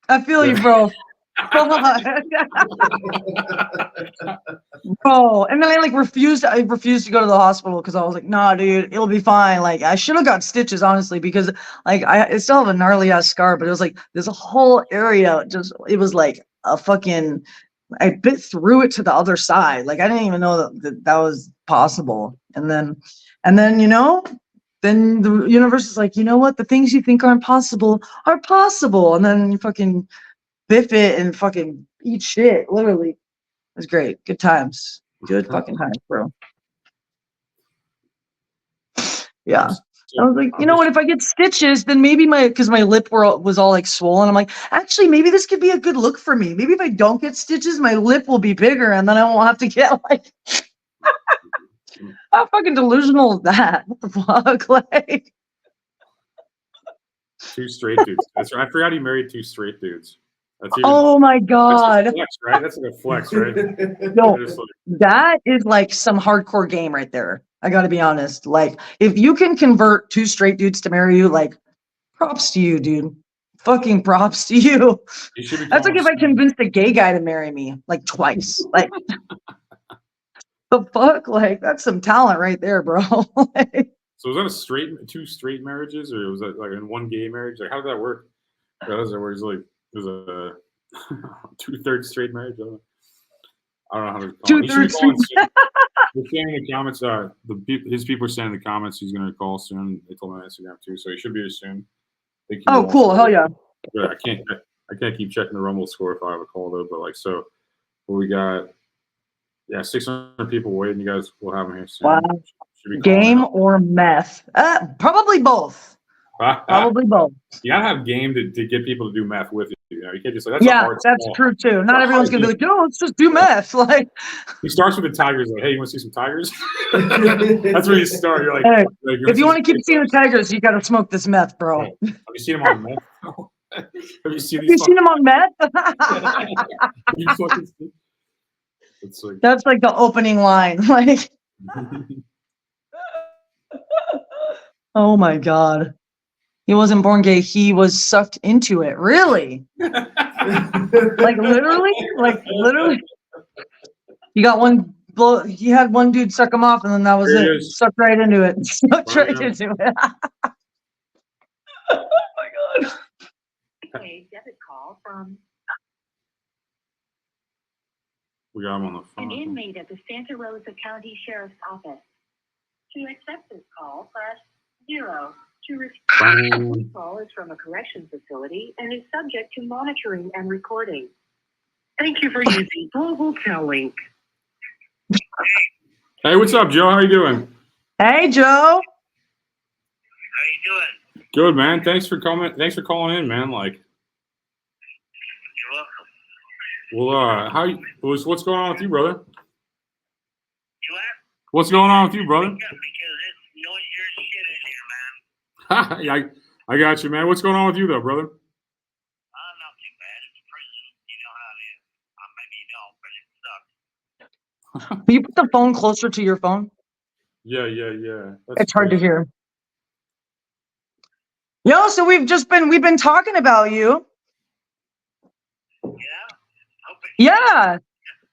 [SPEAKER 7] I feel you, bro. Bro, and then I refused to go to the hospital because I was like, nah, dude, it'll be fine. Like I should have got stitches, honestly, because like I still have a gnarly ass scar, but it was like this whole area it was like a fucking, I bit through it to the other side. Like I didn't even know that was possible. And then you know, then the universe is like, you know what, the things you think aren't possible are possible. And then you fucking biff it and fucking eat shit. Literally, it was great. Good times. Good fucking times, bro. Yeah. I was like, you know what? If I get stitches, then maybe because my lip was all like swollen. I'm like, actually, maybe this could be a good look for me. Maybe if I don't get stitches, my lip will be bigger, and then I won't have to get like. How fucking delusional is that? What the fuck, like?
[SPEAKER 6] 2 straight dudes. That's right. I forgot he married 2 straight dudes.
[SPEAKER 7] Oh my God.
[SPEAKER 6] That's a flex, right? That's like a flex, right?
[SPEAKER 7] No, that is like some hardcore game right there. I gotta be honest. Like, if you can convert 2 straight dudes to marry you, like, props to you, dude. Fucking props to you. That's like if I convinced a gay guy to marry me, like, twice. Like, the fuck? Like, that's some talent right there, bro. Like,
[SPEAKER 6] so was that 2 straight marriages, or was that like in 1 gay marriage? Like, how did that work? How does it work? It was a 2/3 straight marriage. I don't know how to call it.
[SPEAKER 7] 2/3.
[SPEAKER 6] They're saying in the comments, his people are saying in the comments he's going to call soon. They told me on Instagram too, so he should be here soon.
[SPEAKER 7] Oh, cool! Hell yeah!
[SPEAKER 6] I can't keep checking the Rumble score if I have a call though. But like, so we got 600 people waiting. You guys will have them here soon.
[SPEAKER 7] Wow. Game or meth? Probably both. Probably both.
[SPEAKER 6] You gotta have game to get people to do meth with you. You know, you can't just like that's
[SPEAKER 7] true too. Not everyone's gonna be like, no, let's just do meth. Like,
[SPEAKER 6] he starts with the tigers, like, hey, you want to see some tigers? That's where you start. You're like,
[SPEAKER 7] hey, if you want to keep seeing the tigers, you gotta smoke this meth, bro.
[SPEAKER 6] Right. Have you seen them on meth? Have you seen
[SPEAKER 7] them on meth?
[SPEAKER 6] It's like,
[SPEAKER 7] That's like the opening line. Like, oh my God. He wasn't born gay. He was sucked into it. Really? Like literally? Like literally? You got one blow. He had one dude suck him off, and then that was
[SPEAKER 6] Here
[SPEAKER 7] it.
[SPEAKER 6] it is.
[SPEAKER 7] Sucked right into it. Sucked
[SPEAKER 6] Right
[SPEAKER 7] right
[SPEAKER 6] now.
[SPEAKER 7] into it. Oh my God.
[SPEAKER 9] A debit call from
[SPEAKER 6] We got him on the
[SPEAKER 9] an
[SPEAKER 6] phone.
[SPEAKER 9] inmate at the Santa Rosa County Sheriff's Office. To accept this call, press 0. To receive this call is from a correction facility and is subject to monitoring and recording. Thank you for using Global Tel-Link.
[SPEAKER 6] Hey, what's up, Joe? How you doing?
[SPEAKER 7] Hey, Joe.
[SPEAKER 10] How you doing?
[SPEAKER 6] Good, man. Thanks for coming. Thanks for calling in, man. Like,
[SPEAKER 10] You're welcome.
[SPEAKER 6] well, what's going on with you, brother?
[SPEAKER 10] You what?
[SPEAKER 6] What's going on with you, brother?
[SPEAKER 10] Yeah, because it's noisier shit in here, man.
[SPEAKER 6] Yeah, I got you, man. What's going on with you, though, brother?
[SPEAKER 10] Not too bad. It's prison. You know how it is. Maybe you don't, but it sucks.
[SPEAKER 7] Will you put the phone closer to your phone?
[SPEAKER 6] Yeah. That's
[SPEAKER 7] It's hard to
[SPEAKER 6] cool.
[SPEAKER 7] hear. Yo, so we've been talking about you.
[SPEAKER 10] Yeah? Hope it's
[SPEAKER 7] Yeah.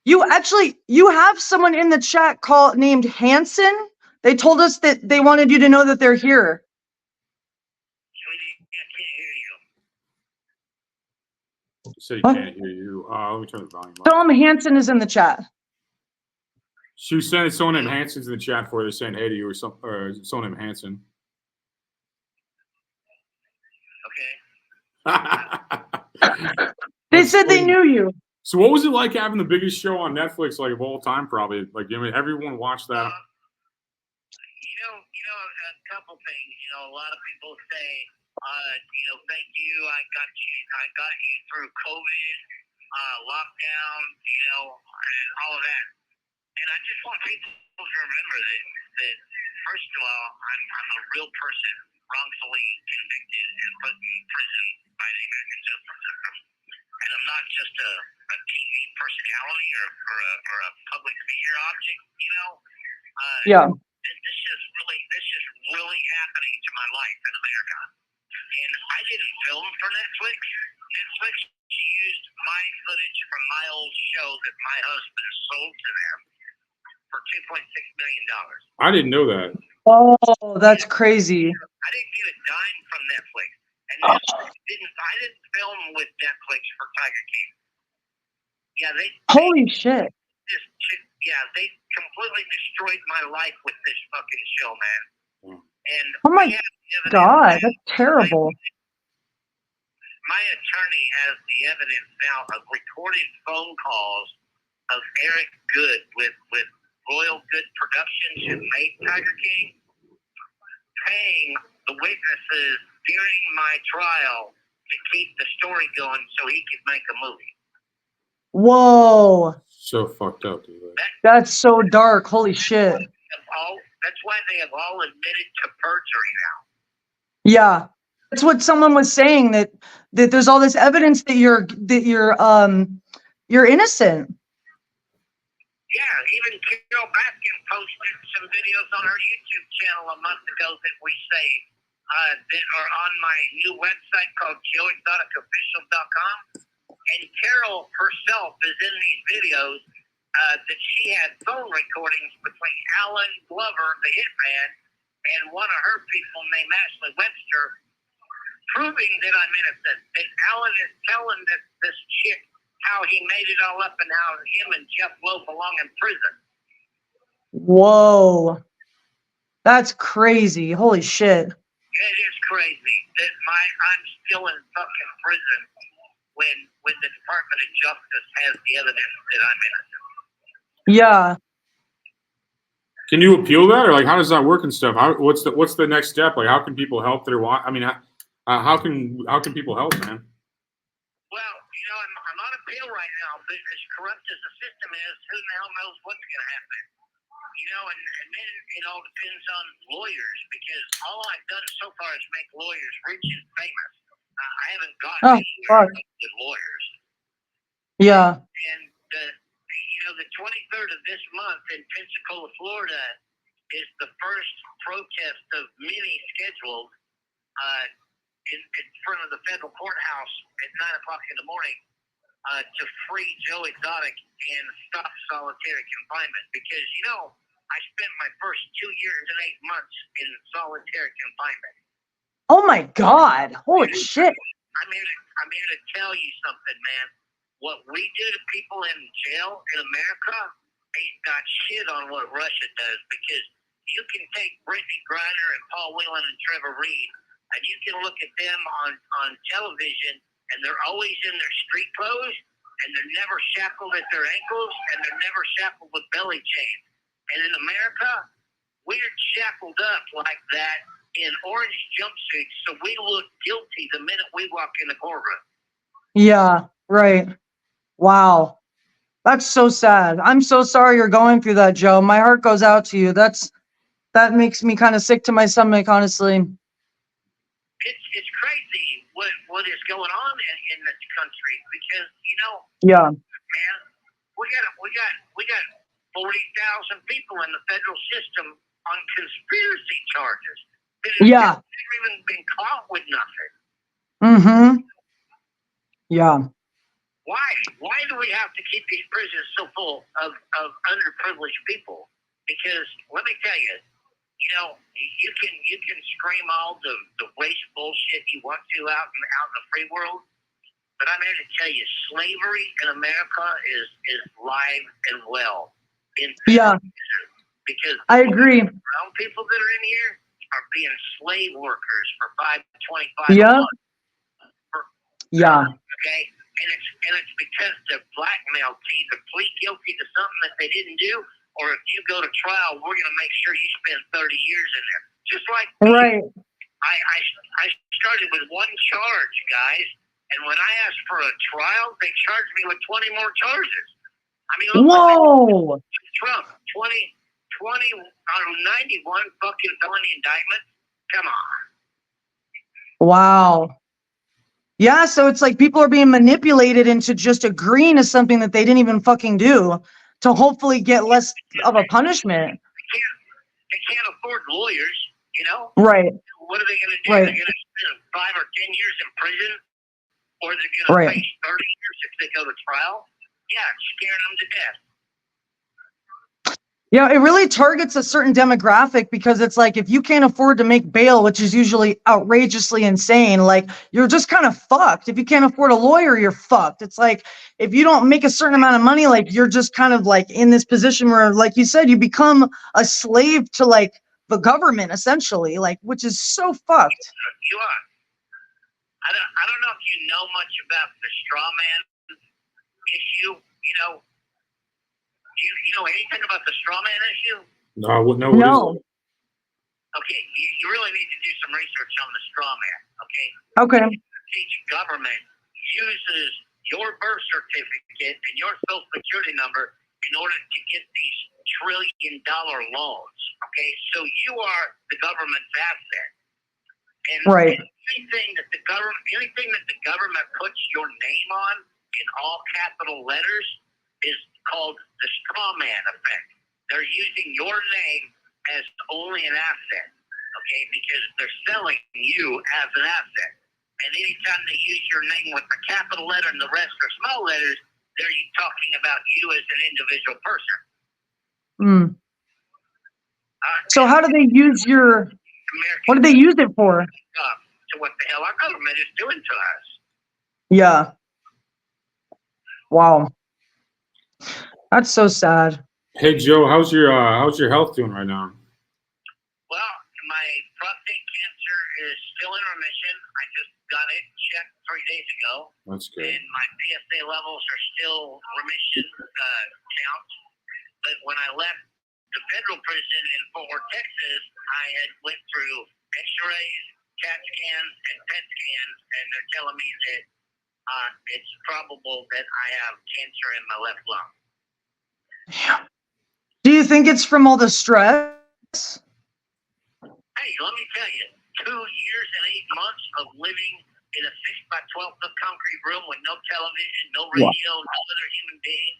[SPEAKER 7] You have someone in the chat named Hanson. They told us that they wanted you to know that they're here.
[SPEAKER 10] sweetie. I can't hear you.
[SPEAKER 6] You said he
[SPEAKER 7] What?
[SPEAKER 6] can't hear you. Let me turn the volume
[SPEAKER 7] Tell
[SPEAKER 6] up.
[SPEAKER 7] him Hanson is in the chat.
[SPEAKER 6] She was saying someone named Hanson's in the chat for you. They're saying hey to you or someone named Hanson.
[SPEAKER 10] Okay.
[SPEAKER 7] They said they knew you.
[SPEAKER 6] So what was it like having the biggest show on Netflix, like, of all time, probably? Like, I mean, everyone watched that.
[SPEAKER 10] A couple things. A lot of people say, thank you. I got you through COVID, lockdown, and all of that. And I just want people to remember that first of all, I'm a real person, wrongfully convicted and put in prison by the American justice system. And I'm not just a TV personality or a public figure object,
[SPEAKER 7] Yeah.
[SPEAKER 10] This is really happening to my life in America. And I didn't film for Netflix. Netflix used my footage from my old show that my husband sold to them for $2.6 million.
[SPEAKER 6] I didn't know that.
[SPEAKER 7] Oh, that's crazy.
[SPEAKER 10] I didn't get a dime from Netflix. And Netflix I didn't film with Netflix for Tiger King. Yeah,
[SPEAKER 7] Holy shit.
[SPEAKER 10] they completely destroyed my life with this fucking show, man. And
[SPEAKER 7] Oh my God, that's terrible.
[SPEAKER 10] My attorney has the evidence now of recorded phone calls of Eric Good with Royal Good Productions, who made Tiger King, paying the witnesses during my trial to keep the story going so he could make a movie.
[SPEAKER 7] Whoa.
[SPEAKER 6] So fucked up, dude.
[SPEAKER 7] That's so dark. Holy shit.
[SPEAKER 10] That's why they have all admitted to perjury now.
[SPEAKER 7] Yeah. That's what someone was saying, that there's all this evidence that you're innocent.
[SPEAKER 10] Yeah, even Carol Baskin posted some videos on her YouTube channel a month ago that we saved that are on my new website called joeexoticofficial.com. And Carol herself is in these videos that she had phone recordings between Alan Glover, the hitman, and one of her people named Ashley Webster, proving that I'm innocent. That Alan is telling this chick how he made it all up and how him and Jeff Lowe belong in prison.
[SPEAKER 7] Whoa. That's crazy. Holy shit.
[SPEAKER 10] It is crazy that I'm still in fucking prison when the Department of Justice has the evidence that I'm innocent.
[SPEAKER 7] Yeah.
[SPEAKER 6] Can you appeal that, or like how does that work and stuff? What's the next step? Like, how can people help that are I mean, how can people help, man?
[SPEAKER 10] Well, I'm on appeal right now, but as corrupt as the system is, who the hell knows what's going to happen? And then it all depends on lawyers, because all I've done so far is make lawyers rich and famous. I haven't gotten anywhere with lawyers.
[SPEAKER 7] Yeah.
[SPEAKER 10] And the 23rd of this month in Pensacola, Florida, is the first protest of many scheduled in front of the federal courthouse at 9 o'clock in the morning to free Joe Exotic and stop solitary confinement. Because, you know, I spent my first 2 years and 8 months in solitary confinement.
[SPEAKER 7] Oh my God. Holy shit.
[SPEAKER 10] I'm here to tell you something, man. What we do to people in jail in America ain't got shit on what Russia does, because you can take Brittany Griner and Paul Whelan and Trevor Reed, and you can look at them on television, and they're always in their street clothes, and they're never shackled at their ankles, and they're never shackled with belly chains. And in America, we're shackled up like that in orange jumpsuits, so we look guilty the minute we walk in the courtroom.
[SPEAKER 7] Yeah, right. Wow. That's so sad. I'm so sorry you're going through that, Joe. My heart goes out to you. That makes me kind of sick to my stomach, honestly.
[SPEAKER 10] It's crazy what is going on in this country, because, you know,
[SPEAKER 7] Yeah.
[SPEAKER 10] man, we got 40,000 people in the federal system on conspiracy charges.
[SPEAKER 7] Yeah.
[SPEAKER 10] They've even been caught with nothing.
[SPEAKER 7] Mm-hmm. Yeah.
[SPEAKER 10] Why do we have to keep these prisons so full of underprivileged people? Because let me tell you, you know, you can scream all the race bullshit you want to out in the free world, but I'm here to tell you, slavery in America is live and well.
[SPEAKER 7] Yeah.
[SPEAKER 10] Because
[SPEAKER 7] I agree.
[SPEAKER 10] brown people that are in here are being slave workers for $5.25
[SPEAKER 7] Yeah.
[SPEAKER 10] a month.
[SPEAKER 7] Yeah.
[SPEAKER 10] Okay, and it's because they're blackmailed to either plead guilty to something that they didn't do, or if you go to trial, we're going to make sure you spend 30 years in there. Just like me.
[SPEAKER 7] Right.
[SPEAKER 10] I started with one charge, guys, and when I asked for a trial, they charged me with 20 more charges. I mean, look,
[SPEAKER 7] whoa.
[SPEAKER 10] Trump, 91 fucking felony indictment. Come on.
[SPEAKER 7] Wow. Yeah, so it's like people are being manipulated into just agreeing to something that they didn't even fucking do to hopefully get less of a punishment.
[SPEAKER 10] They can't afford lawyers, you know?
[SPEAKER 7] Right.
[SPEAKER 10] What are they going to do?
[SPEAKER 7] Right.
[SPEAKER 10] They're going to spend 5 or 10 years in prison, or they're going to
[SPEAKER 7] Right.
[SPEAKER 10] face 30 years if they go to trial? Yeah, it's scaring them to death.
[SPEAKER 7] Yeah, it really targets a certain demographic, because it's like, if you can't afford to make bail, which is usually outrageously insane, like, you're just kind of fucked. If you can't afford a lawyer, you're fucked. It's like, if you don't make a certain amount of money, like, you're just kind of like in this position where, like you said, you become a slave to like the government, essentially, like, which is so fucked.
[SPEAKER 10] You are. I don't know if you know much about the straw man issue. You know, do you know anything about the straw man issue?
[SPEAKER 6] No, I wouldn't know.
[SPEAKER 7] No.
[SPEAKER 10] Okay, you really need to do some research on the straw man. Okay.
[SPEAKER 7] Okay.
[SPEAKER 10] Each government uses your birth certificate and your social security number in order to get these trillion-dollar loans. Okay, so you are the government's asset. And
[SPEAKER 7] Right.
[SPEAKER 10] anything that the government puts your name on in all capital letters is called the straw man effect. They're using your name as only an asset, okay, because they're selling you as an asset. And anytime they use your name with the capital letter and the rest are small letters, they're talking about you as an individual person.
[SPEAKER 7] Hmm. So how do they use your, what do they use it for?
[SPEAKER 10] To what the hell our government is doing to us.
[SPEAKER 7] Yeah. Wow. That's so sad.
[SPEAKER 6] Hey Joe, how's your health doing right now?
[SPEAKER 10] Well, my prostate cancer is still in remission. I just got it checked 3 days ago.
[SPEAKER 6] That's good.
[SPEAKER 10] And my PSA levels are still remission count. But when I left the federal prison in Fort Worth, Texas, I had went through x-rays, CAT scans, and PET scans, and they're telling me that it's probable that I have cancer in my left lung.
[SPEAKER 7] Do you think it's from all the stress?
[SPEAKER 10] Hey, let me tell you, 2 years and 8 months of living in a 6 by 12 foot concrete room with no television, no radio, no other human being.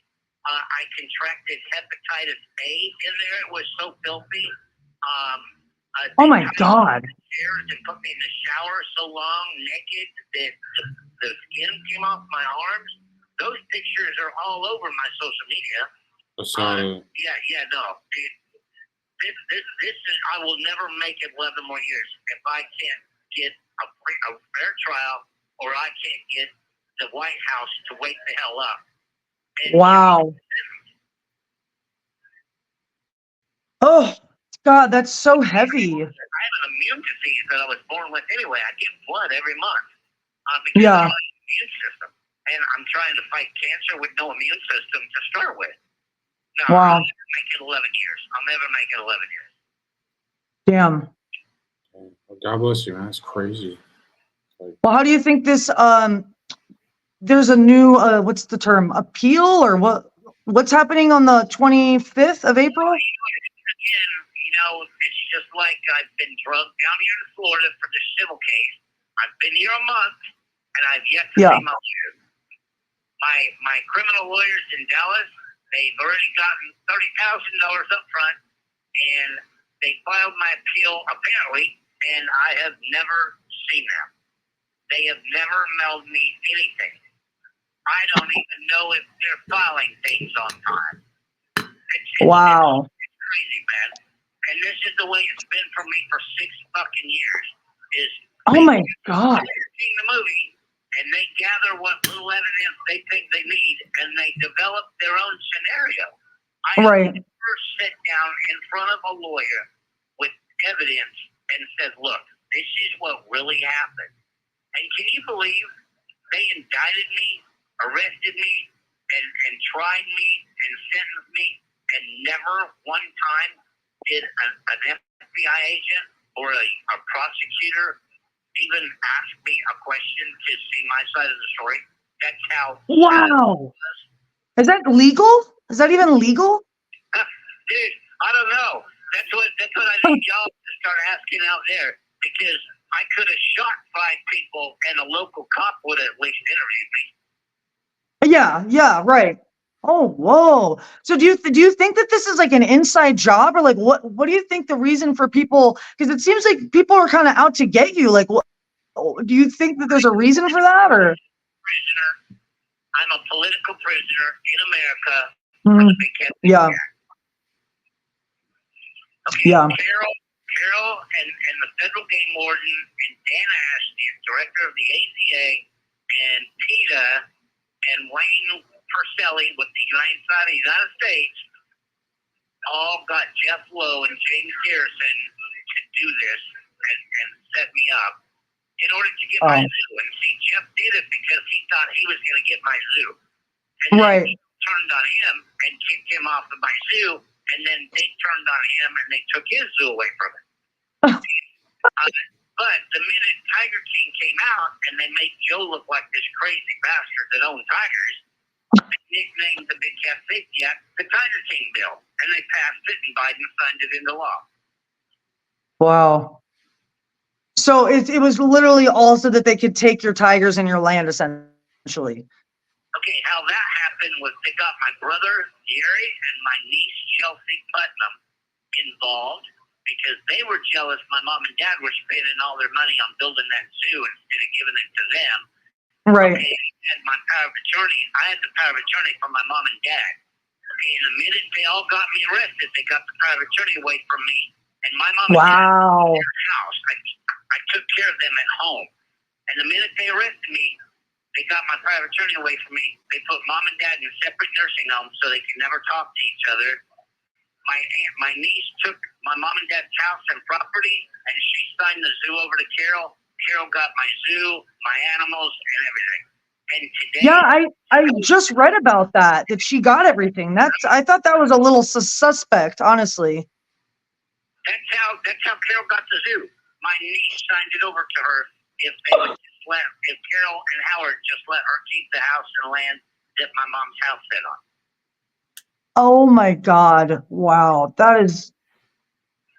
[SPEAKER 10] I contracted hepatitis A in there. It was so filthy.
[SPEAKER 7] Oh my God.
[SPEAKER 10] Chairs and put me in the shower so long, naked, that the skin came off my arms. Those pictures are all over my social media. No. This is, I will never make it 11 more years if I can't get a fair trial, or I can't get the White House to wake the hell up. And
[SPEAKER 7] wow. Oh God, that's so heavy.
[SPEAKER 10] I have an immune disease that I was born with anyway. I get blood every month because
[SPEAKER 7] Yeah.
[SPEAKER 10] of my immune system. And I'm trying to fight cancer with no immune system to start with. No,
[SPEAKER 7] Wow.
[SPEAKER 10] I'll never make it 11 years. I'll never make it 11 years.
[SPEAKER 7] Damn.
[SPEAKER 6] God bless you, man. That's crazy.
[SPEAKER 7] Well, how do you think this, there's a new, what's the term, appeal, or what's happening on the 25th of April?
[SPEAKER 10] Again, it's just like I've been drugged down here to Florida for this civil case. I've been here a month, and I've yet to see my lawyer. My criminal lawyers in Dallas, they've already gotten $30,000 up front, and they filed my appeal apparently, and I have never seen them. They have never mailed me anything. I don't even know if they're filing things on time.
[SPEAKER 7] Wow.
[SPEAKER 10] It's crazy, man. And this is the way it's been for me for 6 fucking years.
[SPEAKER 7] Oh my God.
[SPEAKER 10] They're seeing the movie, and they gather what little evidence they think they need, and they develop their own scenario. I
[SPEAKER 7] Right.
[SPEAKER 10] never sit down in front of a lawyer with evidence and said, look, this is what really happened. And can you believe they indicted me, arrested me, and tried me and sentenced me, and never one time did an FBI agent or a prosecutor even ask me a question to see my side of the story? That's how.
[SPEAKER 7] Wow. Is that legal? Is that even legal?
[SPEAKER 10] Dude, I don't know. That's what I need y'all to start asking out there, because I could have shot 5 people and a local cop would have at least interviewed me.
[SPEAKER 7] Yeah, right. Oh, whoa. So do you think that this is like an inside job, or like what do you think the reason for people, because it seems like people are kind of out to get you, like what do you think that there's a reason for that, or?
[SPEAKER 10] Prisoner. I'm a political prisoner in America.
[SPEAKER 7] Yeah.
[SPEAKER 10] Okay,
[SPEAKER 7] Yeah.
[SPEAKER 10] Carol and the federal game warden and Dan Ash, the director of the ACA, and PETA and Wayne Purcelli with the United States all got Jeff Lowe and James Garrison to do this and set me up in order to get my zoo. And see, Jeff did it because he thought he was going to get my zoo. And then he turned on him and kicked him off of my zoo, and then they turned on him and they took his zoo away from him. But the minute Tiger King came out and they made Joe look like this crazy bastard that owned tigers, they nicknamed the Big Cat Safety Act the Tiger King Bill, and they passed it, and Biden signed it into law.
[SPEAKER 7] Wow. So it was literally also that they could take your tigers and your land, essentially.
[SPEAKER 10] Okay, how that happened was they got my brother Gary and my niece Chelsea Putnam involved because they were jealous my mom and dad were spending all their money on building that zoo instead of giving it to them.
[SPEAKER 7] Right.
[SPEAKER 10] Okay, and my power of attorney, I had the power of attorney from my mom and dad. Okay, and the minute they all got me arrested, they got the power of attorney away from me, and my mom and dad were in their house. I took care of them at home. And the minute they arrested me, they got my power of attorney away from me. They put mom and dad in separate nursing homes so they could never talk to each other. My niece took my mom and dad's house and property, and she signed the zoo over to Carol. Carol got my zoo, my animals, and everything. And today,
[SPEAKER 7] yeah, I just read about that she got everything. I thought that was a little suspect, honestly.
[SPEAKER 10] That's how Carol got the zoo. My niece signed it over to her if they would if Carol and Howard just let her keep the house and land that my mom's house sat on.
[SPEAKER 7] Oh my God. Wow. That is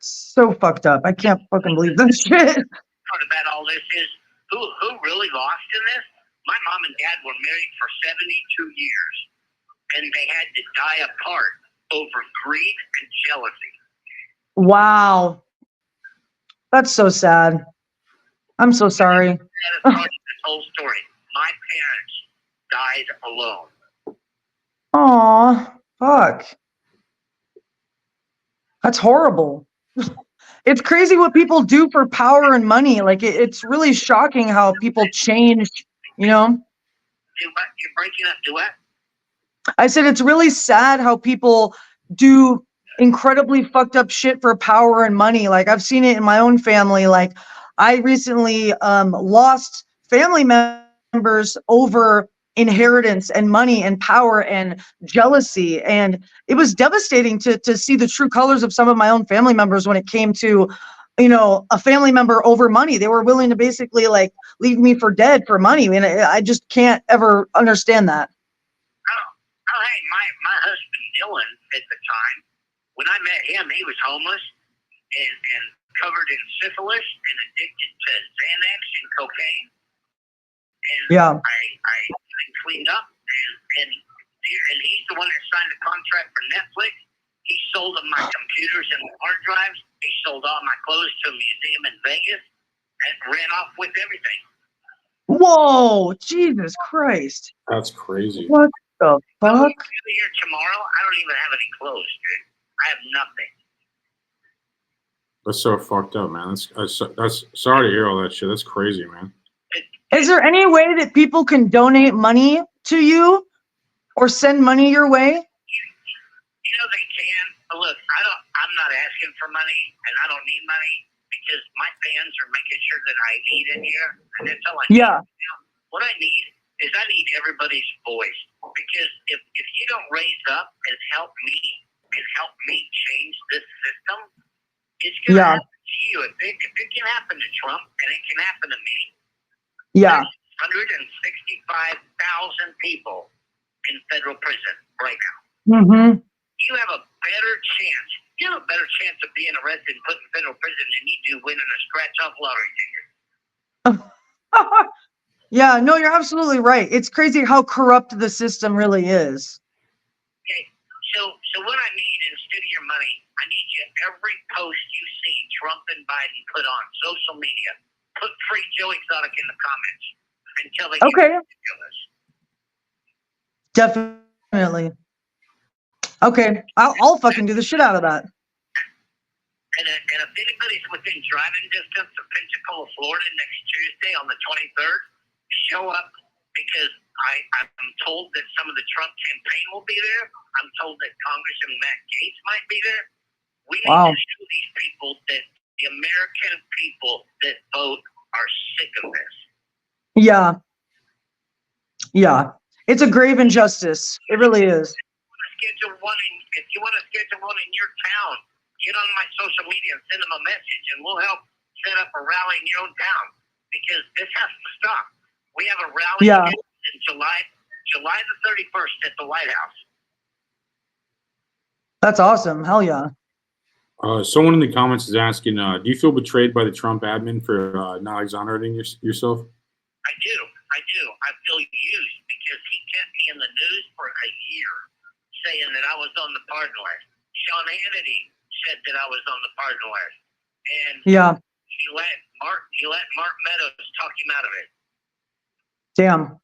[SPEAKER 7] so fucked up. I can't fucking believe that shit.
[SPEAKER 10] Part about all this is who really lost in this? My mom and dad were married for 72 years. and they had to die apart over greed and jealousy.
[SPEAKER 7] Wow. That's so sad. I'm so sorry.
[SPEAKER 10] That is part of this whole story. My parents died alone.
[SPEAKER 7] Aw, fuck. That's horrible. It's crazy what people do for power and money. Like it's really shocking how people change, you know?
[SPEAKER 10] You're breaking up. Do what?
[SPEAKER 7] I said it's really sad how people do incredibly fucked up shit for power and money. Like I've seen it in my own family. Like I recently lost family members over inheritance and money and power and jealousy, and it was devastating to see the true colors of some of my own family members when it came to, you know, a family member over money. They were willing to basically like leave me for dead for money, and I just can't ever understand that.
[SPEAKER 10] Oh, hey, my husband Dylan at the time, when I met him, he was homeless and covered in syphilis and addicted to Xanax and cocaine. And
[SPEAKER 7] Yeah.
[SPEAKER 10] I cleaned up, and he's the one that signed the contract for Netflix. He sold them my computers and hard drives. He sold all my clothes to a museum in Vegas and ran off with everything.
[SPEAKER 7] Whoa, Jesus Christ.
[SPEAKER 6] That's crazy.
[SPEAKER 7] What the fuck?
[SPEAKER 10] I'll be here tomorrow. I don't even have any clothes, dude. I have nothing.
[SPEAKER 6] That's so fucked up, man. That's sorry to hear all that shit. That's crazy, man.
[SPEAKER 7] Is there any way that people can donate money to you or send money your way?
[SPEAKER 10] You know they can. But look, I'm not asking for money, and I don't need money because my fans are making sure that I eat in here, and that's all I need.
[SPEAKER 7] Yeah.
[SPEAKER 10] What I need is I need everybody's voice, because if you don't raise up and help me change this system, it's gonna happen to you. If it can happen to Trump, and it can happen to me.
[SPEAKER 7] Yeah.
[SPEAKER 10] 165,000 people in federal prison right now.
[SPEAKER 7] Mm-hmm.
[SPEAKER 10] You have a better chance. You have a better chance of being arrested and put in federal prison than you do winning a scratch-off lottery ticket.
[SPEAKER 7] Yeah, no, you're absolutely right. It's crazy how corrupt the system really is.
[SPEAKER 10] Okay, so what I need instead of your money, I need you every post you see Trump and Biden put on social media, put free Joe Exotic in the comments until they get ridiculous.
[SPEAKER 7] Definitely. Okay, I'll fucking do the shit out of that.
[SPEAKER 10] And if anybody's within driving distance of Pensacola, Florida next Tuesday on the 23rd, show up, because I'm told that some of the Trump campaign will be there. I'm told that Congressman Matt Gaetz might be there. We need to show these people that the American people that vote are sick of this.
[SPEAKER 7] Yeah. Yeah. It's a grave injustice. It really is.
[SPEAKER 10] If you want to schedule one in your town, get on my social media and send them a message, and we'll help set up a rally in your own town, because this has to stop. We have a rally in July the 31st at the White House.
[SPEAKER 7] That's awesome. Hell yeah.
[SPEAKER 6] Someone in the comments is asking, do you feel betrayed by the Trump admin for not exonerating yourself?
[SPEAKER 10] I do. I feel used, because he kept me in the news for a year, saying that I was on the pardon list. Sean Hannity said that I was on the pardon list, and he let Mark Meadows talk him out of it.
[SPEAKER 7] Damn.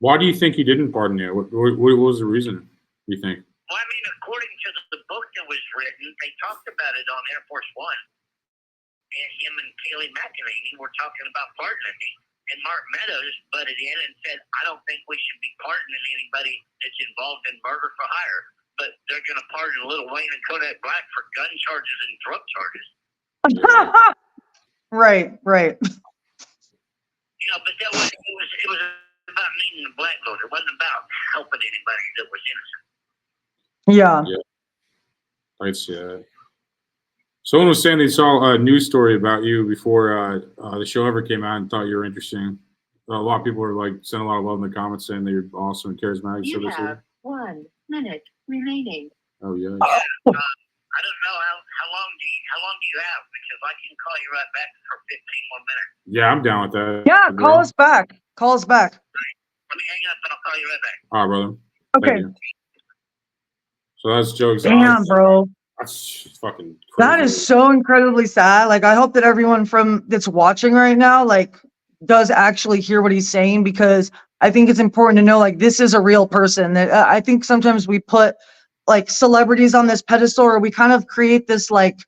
[SPEAKER 6] Why do you think he didn't pardon you? What was the reason, do you think?
[SPEAKER 10] Well, I mean, according to the book that was written, they talked about it on Air Force One, and him and Kayleigh McEnany were talking about pardoning me. And Mark Meadows butted in and said, I don't think we should be pardoning anybody that's involved in murder for hire, but they're going to pardon Lil Wayne and Kodak Black for gun charges and drug charges.
[SPEAKER 7] Right.
[SPEAKER 10] You know, but it was about meeting the black vote. It wasn't about helping anybody that was innocent.
[SPEAKER 7] Yeah.
[SPEAKER 6] I see that. Someone was saying they saw a news story about you before the show ever came out and thought you were interesting. A lot of people were like sending a lot of love in the comments saying that you're awesome and charismatic.
[SPEAKER 9] You have 1 minute remaining.
[SPEAKER 6] Oh yeah.
[SPEAKER 10] I don't know how long do you have, because I can call you right back for 15 more minutes.
[SPEAKER 6] Yeah, I'm down with that.
[SPEAKER 7] Yeah, call us back.
[SPEAKER 10] Let me hang up and I'll call you right back.
[SPEAKER 6] All right, brother.
[SPEAKER 7] Okay.
[SPEAKER 6] Thank you. So that's Joe
[SPEAKER 7] Damn,
[SPEAKER 6] Exotic.
[SPEAKER 7] bro.
[SPEAKER 6] That's fucking crazy.
[SPEAKER 7] That is so incredibly sad. Like, I hope that everyone that's watching right now, like, does actually hear what he's saying, because I think it's important to know, like, this is a real person. That I think sometimes we put like celebrities on this pedestal, or we kind of create this like,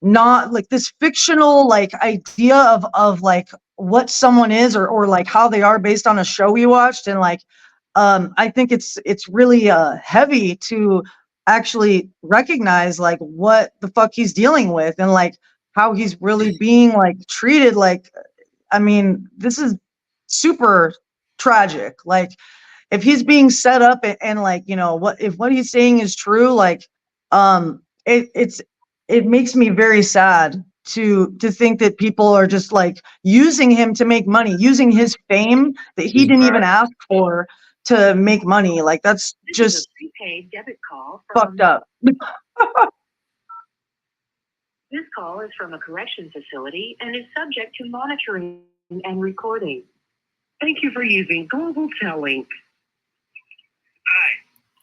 [SPEAKER 7] not like this fictional like idea of like what someone is, or like how they are based on a show we watched. And like, I think it's really heavy to actually recognize like what the fuck he's dealing with, and like how he's really being like treated. Like, I mean, this is super tragic. Like, if he's being set up, and like, you know, what he's saying is true, like, it makes me very sad to think that people are just like using him to make money, using his fame that he didn't even ask for to make money. Like, that's just
[SPEAKER 9] prepaid debit call
[SPEAKER 7] fucked up.
[SPEAKER 9] This call is from a correction facility and is subject to monitoring and recording. Thank you for using Global Telling.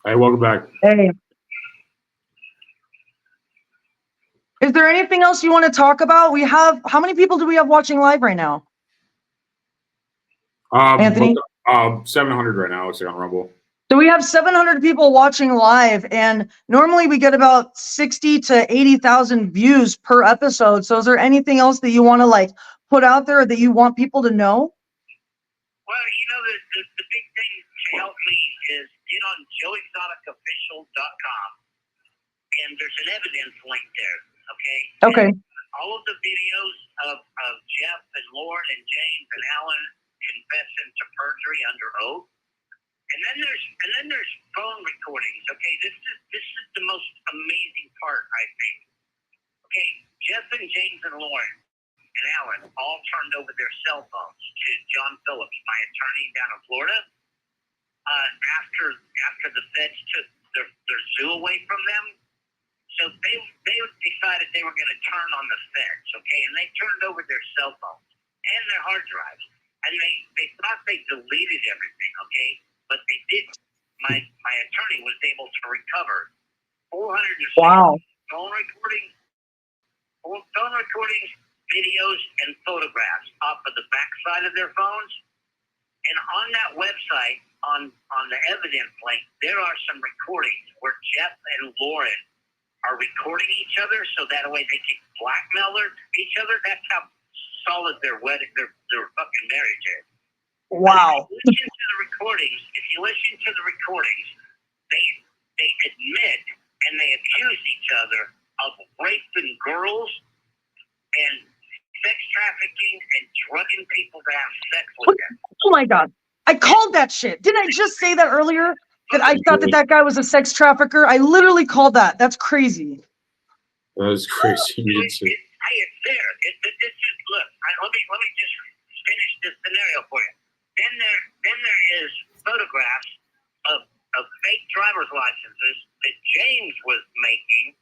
[SPEAKER 6] Hey, welcome back.
[SPEAKER 7] Hey. Is there anything else you want to talk about? How many people do we have watching live right now? Anthony?
[SPEAKER 6] 700 right now, it's on Rumble.
[SPEAKER 7] So we have 700 people watching live, and normally we get about 60 to 80,000 views per episode. So is there anything else that you want to like put out there that you want people to know?
[SPEAKER 10] Well, you know, the big thing to help me is get on joeexoticofficial.com, and there's an evidence link there, okay?
[SPEAKER 7] Okay.
[SPEAKER 10] And all of the videos of Jeff and Lauren and James and Allen confessing to perjury under oath. And then there's phone recordings, okay? This is the most amazing part, I think. Okay, Jeff and James and Lauren and Allen all turned over their cell phones to John Phillips, my attorney down in Florida, after the feds took their zoo away from them. So they decided they were going to turn on the feds, okay? And they turned over their cell phones and their hard drives. And they thought they deleted everything, okay? But they didn't. My attorney was able to recover 460 phone recordings, videos, and photographs off of the backside of their phones. And on that website, on the evidence link, there are some recordings where Jeff and Lauren are recording each other, so that way they can blackmail each other. That's how solid their fucking marriage is.
[SPEAKER 7] Wow.
[SPEAKER 10] If you listen to the recordings, they admit and they accuse each other of raping girls and sex trafficking and drugging people to have sex with them.
[SPEAKER 7] Oh my God. I called that shit. Didn't I just say that earlier? That I thought that guy was a sex trafficker? I literally called that. That's crazy.
[SPEAKER 6] That is crazy.
[SPEAKER 10] It's there. This is, look, let me just finish this scenario for you. Then there is photographs of fake driver's licenses that James was making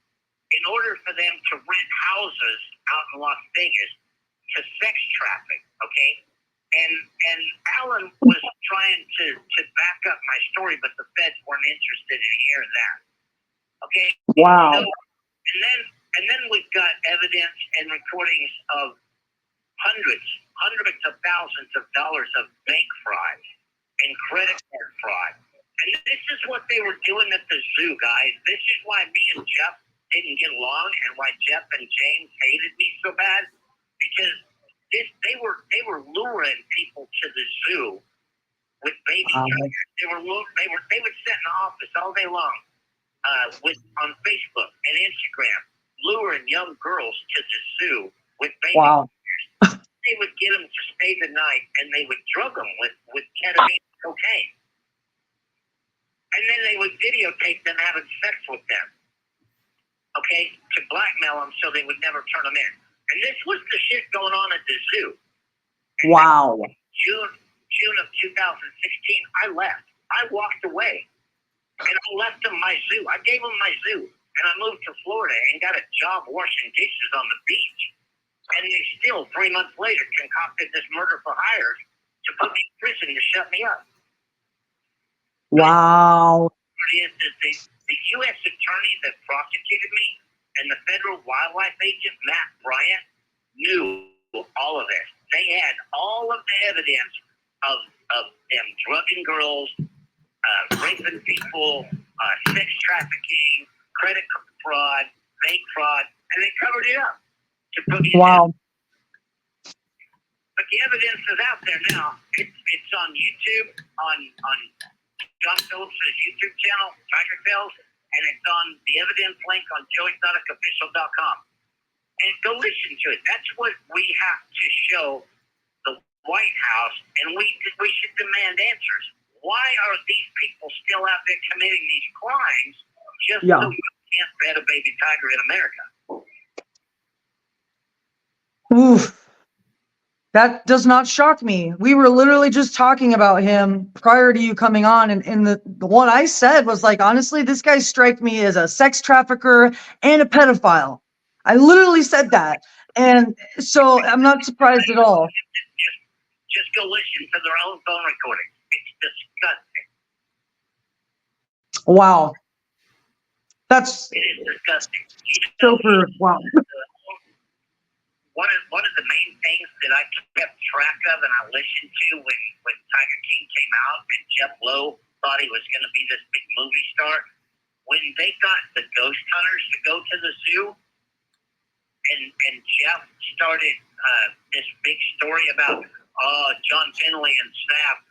[SPEAKER 10] in order for them to rent houses out in Las Vegas to sex traffic, okay? And Allen was trying to back up my story, but the feds weren't interested in hearing that. Okay?
[SPEAKER 7] Wow.
[SPEAKER 10] So, and then we've got evidence and recordings of hundreds of thousands of dollars of bank fraud and credit card fraud. And this is what they were doing at the zoo, guys. This is why me and Jeff didn't get along, and why Jeff and James hated me so bad, because they were luring people to the zoo with baby tigers. They would sit in the office all day long on Facebook and Instagram, luring young girls to the zoo with baby tigers. They would get them to stay the night, and they would drug them with ketamine and cocaine. And then they would videotape them having sex with them, okay, to blackmail them so they would never turn them in. And this was the shit going on at the zoo. And
[SPEAKER 7] wow.
[SPEAKER 10] June of 2016, I left. I walked away. And I left them my zoo. I gave them my zoo. And I moved to Florida and got a job washing dishes on the beach. And they still, 3 months later, concocted this murder for hire to put me in prison to shut me up.
[SPEAKER 7] Wow.
[SPEAKER 10] is the U.S. attorney that prosecuted me and the federal wildlife agent, Matt Bryant, knew all of this. They had all of the evidence of them drugging girls, raping people, sex trafficking, credit fraud, bank fraud, and they covered it up to put me in
[SPEAKER 7] Wow.
[SPEAKER 10] But the evidence is out there now. It's on YouTube, on John Phillips' YouTube channel, Tiger Tales, and it's on the evidence link on joeyexoticofficial.com. And go listen to it. That's what we have to show the White House, and we should demand answers. Why are these people still out there committing these crimes just so you can't bet a baby tiger in America?
[SPEAKER 7] Oof. That does not shock me. We were literally just talking about him prior to you coming on, and the one I said was like, honestly, this guy strikes me as a sex trafficker and a pedophile. I literally said that. And so I'm not surprised at all.
[SPEAKER 10] Just go listen to their own phone recordings. It's disgusting.
[SPEAKER 7] Wow. It
[SPEAKER 10] is disgusting.
[SPEAKER 7] Super wow.
[SPEAKER 10] One of the main things that I kept track of and I listened to when Tiger King came out and Jeff Lowe thought he was going to be this big movie star, when they got the ghost hunters to go to the zoo, and Jeff started this big story about John Finley and staff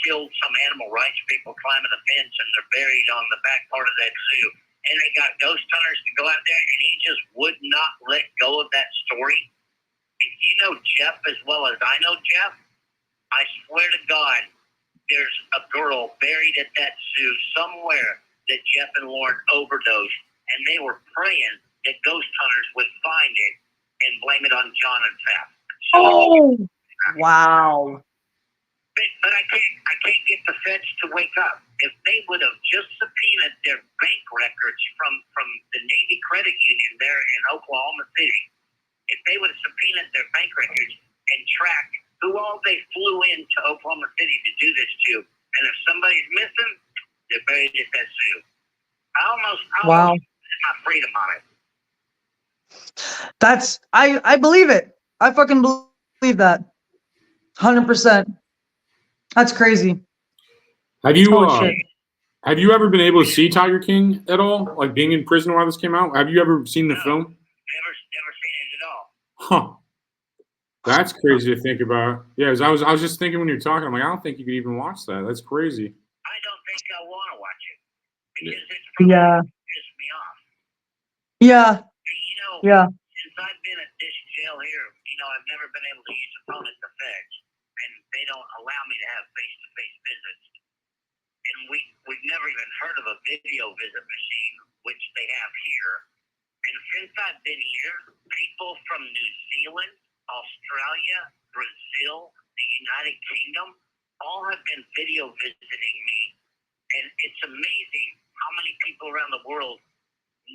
[SPEAKER 10] killed some animal rights people climbing the fence and they're buried on the back part of that zoo. And they got ghost hunters to go out there, and he just would not let go of that story. If you know Jeff as well as I know Jeff, I swear to God, there's a girl buried at that zoo somewhere that Jeff and Lauren overdosed, and they were praying that ghost hunters would find it and blame it on John and Seth.
[SPEAKER 7] Wow.
[SPEAKER 10] But I can't get the feds to wake up. If they would have just subpoenaed their bank records from the Navy Credit Union there in Oklahoma City, if they would have subpoenaed their bank records and tracked who all they flew into Oklahoma City to do this to, and if somebody's missing, they're buried at that zoo. I almost lost my freedom on it.
[SPEAKER 7] I believe it. I fucking believe that. 100%. That's crazy.
[SPEAKER 6] Have you ever been able to see Tiger King at all? Like being in prison while this came out? Have you ever seen the film?
[SPEAKER 10] Never seen it at all.
[SPEAKER 6] Huh. That's crazy to think about. Yeah, I was just thinking when you were talking, I'm like, I don't think you could even watch that. That's crazy.
[SPEAKER 10] I don't think I want to watch it because it's piss me off.
[SPEAKER 7] Yeah.
[SPEAKER 10] Since I've been at this jail here, I've never been able to use a phone at the feds, and they don't allow me to have face-to-face visits. And we've never even heard of a video visit machine, which they have here. And since I've been here, people from New Zealand, Australia, Brazil, the United Kingdom, all have been video visiting me. And it's amazing how many people around the world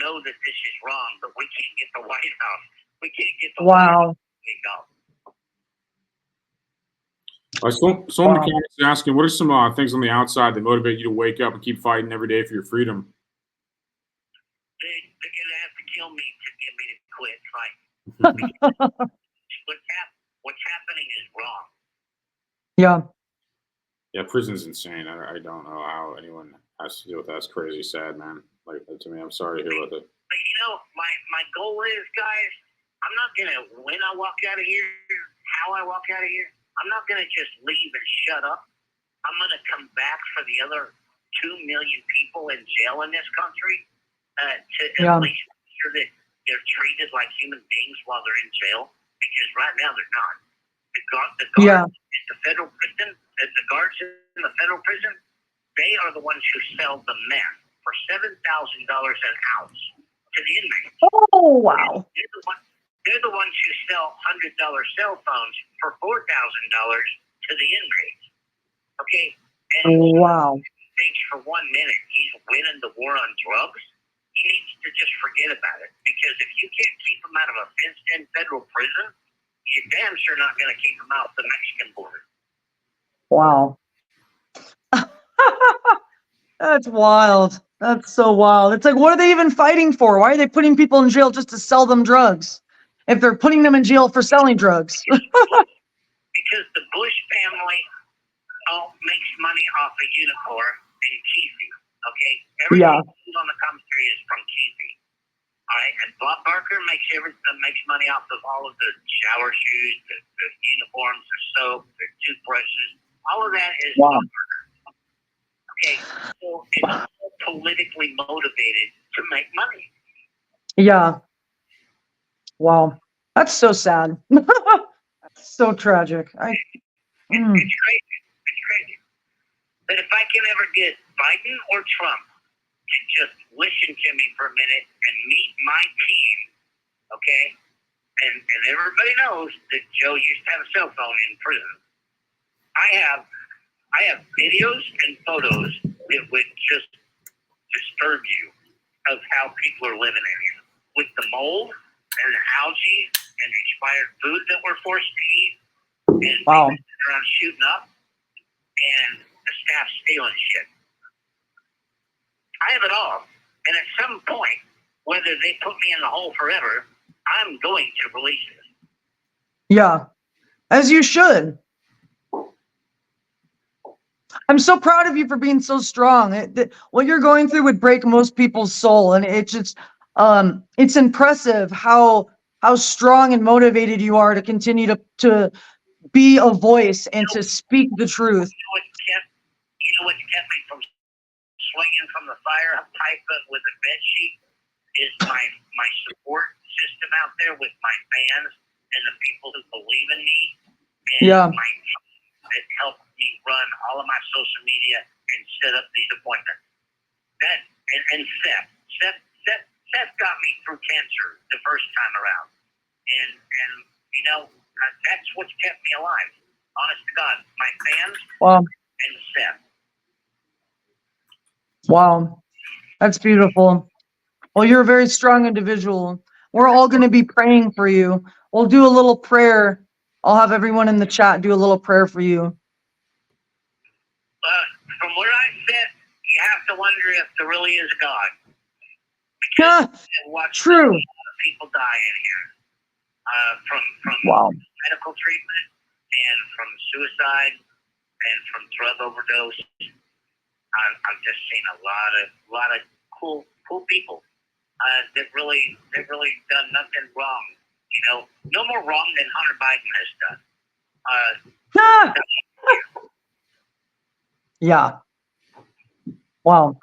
[SPEAKER 10] know that this is wrong, but we can't get the White House. We can't get the White House to wake up.
[SPEAKER 6] Someone is asking, what are some things on the outside that motivate you to wake up and keep fighting every day for your freedom?
[SPEAKER 10] They're going to have to kill me to get me to quit fighting. What's happening is wrong.
[SPEAKER 7] Yeah.
[SPEAKER 6] Yeah, prison's insane. I don't know how anyone has to deal with that. It's crazy, sad, man. Like, to me, I'm sorry to hear about it.
[SPEAKER 10] But my goal is, guys, I'm not going to, when I walk out of here, how I walk out of here, I'm not going to just leave and shut up. I'm going to come back for the other 2 million people in jail in this country to at least make sure that they're treated like human beings while they're in jail, because right now they're not. The guards in the federal prison, the guards in the federal prison, they are the ones who sell the meth for $7,000 an ounce to the inmates.
[SPEAKER 7] Oh, wow.
[SPEAKER 10] They're the ones who sell $100 cell phones for $4,000 to the inmates. Okay? And
[SPEAKER 7] wow.
[SPEAKER 10] thinks for 1 minute he's winning the war on drugs. He needs to just forget about it. Because if you can't keep him out of a fenced-in federal prison, you're damn sure not going to keep him out the Mexican border.
[SPEAKER 7] Wow. That's wild. That's so wild. It's like, what are they even fighting for? Why are they putting people in jail just to sell them drugs? If they're putting them in jail for selling drugs.
[SPEAKER 10] Because the Bush family makes money off of Unicorn and Keefe. Okay, everything on the commissary is from Keefe. All right, and Bob Barker makes money off of all of the shower shoes, the uniforms, the soap, the toothbrushes. All of that is Bob Barker. Okay, so it's politically motivated to make money.
[SPEAKER 7] Yeah. Wow. That's so sad. So tragic.
[SPEAKER 10] It's crazy. It's crazy. But if I can ever get Biden or Trump to just listen to me for a minute and meet my team, okay? And everybody knows that Joe used to have a cell phone in prison. I have videos and photos that would just disturb you of how people are living in here. With the mold and the algae and the expired food that we're forced to eat, and people around shooting up, and the staff stealing shit. I have it all. And at some point, whether they put me in the hole forever, I'm going to release it.
[SPEAKER 7] Yeah. As you should. I'm so proud of you for being so strong. What you're going through would break most people's soul. And it just, it's impressive how strong and motivated you are to continue to be a voice and to speak the truth.
[SPEAKER 10] You know what kept me from swinging from the fire pipe with a bed sheet is my support system out there with my fans and the people who believe in me and my team that helped me run all of my social media and set up these appointments. That and Seth got me through cancer the first time around, and you know that's what's kept me alive. Honest to God, my fans and Seth.
[SPEAKER 7] Wow, that's beautiful. Well, you're a very strong individual. We're all going to be praying for you. We'll do a little prayer. I'll have everyone in the chat do a little prayer for you.
[SPEAKER 10] From where I sit, you have to wonder if there really is a God.
[SPEAKER 7] True.
[SPEAKER 10] A lot of people die in here from medical treatment and from suicide and from drug overdose. I've just seen a lot of cool people that really done nothing wrong. You know, no more wrong than Hunter Biden has done.
[SPEAKER 7] Yeah. Wow.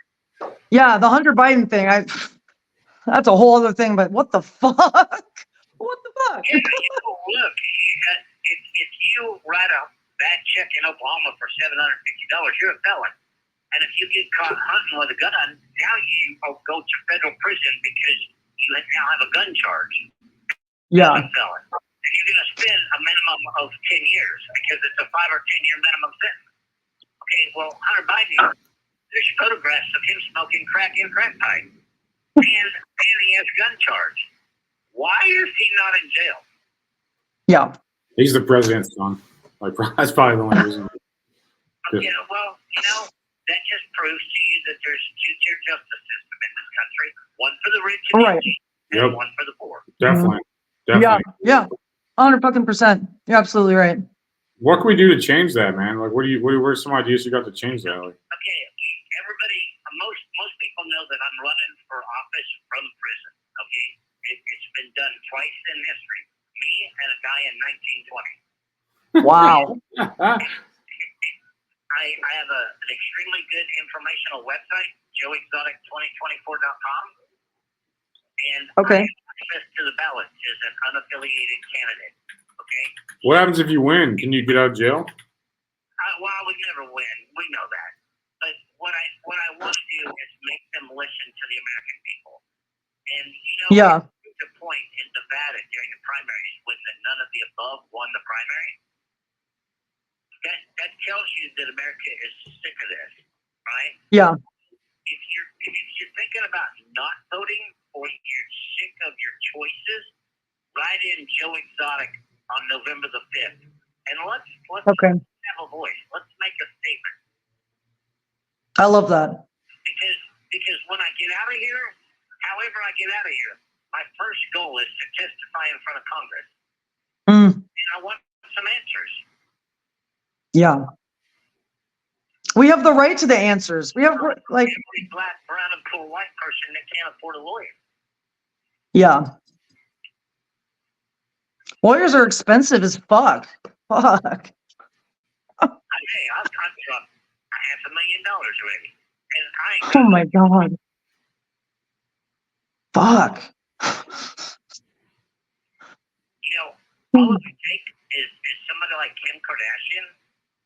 [SPEAKER 7] Yeah, the Hunter Biden thing. That's a whole other thing. But what the fuck? What the fuck?
[SPEAKER 10] Yeah, look, if you write a bad check in Oklahoma for $750, you're a felon. And if you get caught hunting with a gun, now you go to federal prison because you now have a gun charge.
[SPEAKER 7] Yeah.
[SPEAKER 10] As a felon. And you're going to spend a minimum of 10 years because it's a 5 or 10 year minimum sentence. Okay, well, Hunter Biden, there's photographs of him smoking crack in crack pipe. And he has a gun charge. Why is he not in jail?
[SPEAKER 7] Yeah.
[SPEAKER 6] He's the president's son. Like, that's probably the only reason.
[SPEAKER 10] Okay, well, you know, that just proves to you that there's a two-tier justice system in this country. One for the rich and and one for the poor.
[SPEAKER 6] Definitely.
[SPEAKER 7] Yeah. 100%. You're absolutely right.
[SPEAKER 6] What can we do to change that, man? Like, what are some ideas you got to change that? Like,
[SPEAKER 10] okay, everybody, most people know that I'm running for office from prison. Okay, it's been done twice in history. Me and a guy in 1920.
[SPEAKER 7] Wow.
[SPEAKER 10] I have an extremely good informational website, joeexotic2024.com, and I have access to the ballot as an unaffiliated candidate. Okay.
[SPEAKER 6] What happens if you win? Can you get out of jail?
[SPEAKER 10] Well, I would never win. We know that. But what I want to do is make them listen to the American people. And you know, the point in Nevada during the primaries when none of the above won the primary. That tells you that America is sick of this, right?
[SPEAKER 7] Yeah.
[SPEAKER 10] If you're thinking about not voting or you're sick of your choices, write in Joe Exotic on November the 5th, and let's have a voice. Let's make a statement.
[SPEAKER 7] I love that.
[SPEAKER 10] however I get out of here, my first goal is to testify in front of Congress.
[SPEAKER 7] Mm,
[SPEAKER 10] And I want some answers.
[SPEAKER 7] yeah. We have the right to the answers. We have like,
[SPEAKER 10] Every black, brown, and poor white person that can't afford a lawyer.
[SPEAKER 7] yeah. Lawyers are expensive as fuck. Fuck.
[SPEAKER 10] Hey, I've dropped $500,000 already. And I ain't
[SPEAKER 7] Oh my God. Fuck.
[SPEAKER 10] You know, all it would take is somebody like Kim Kardashian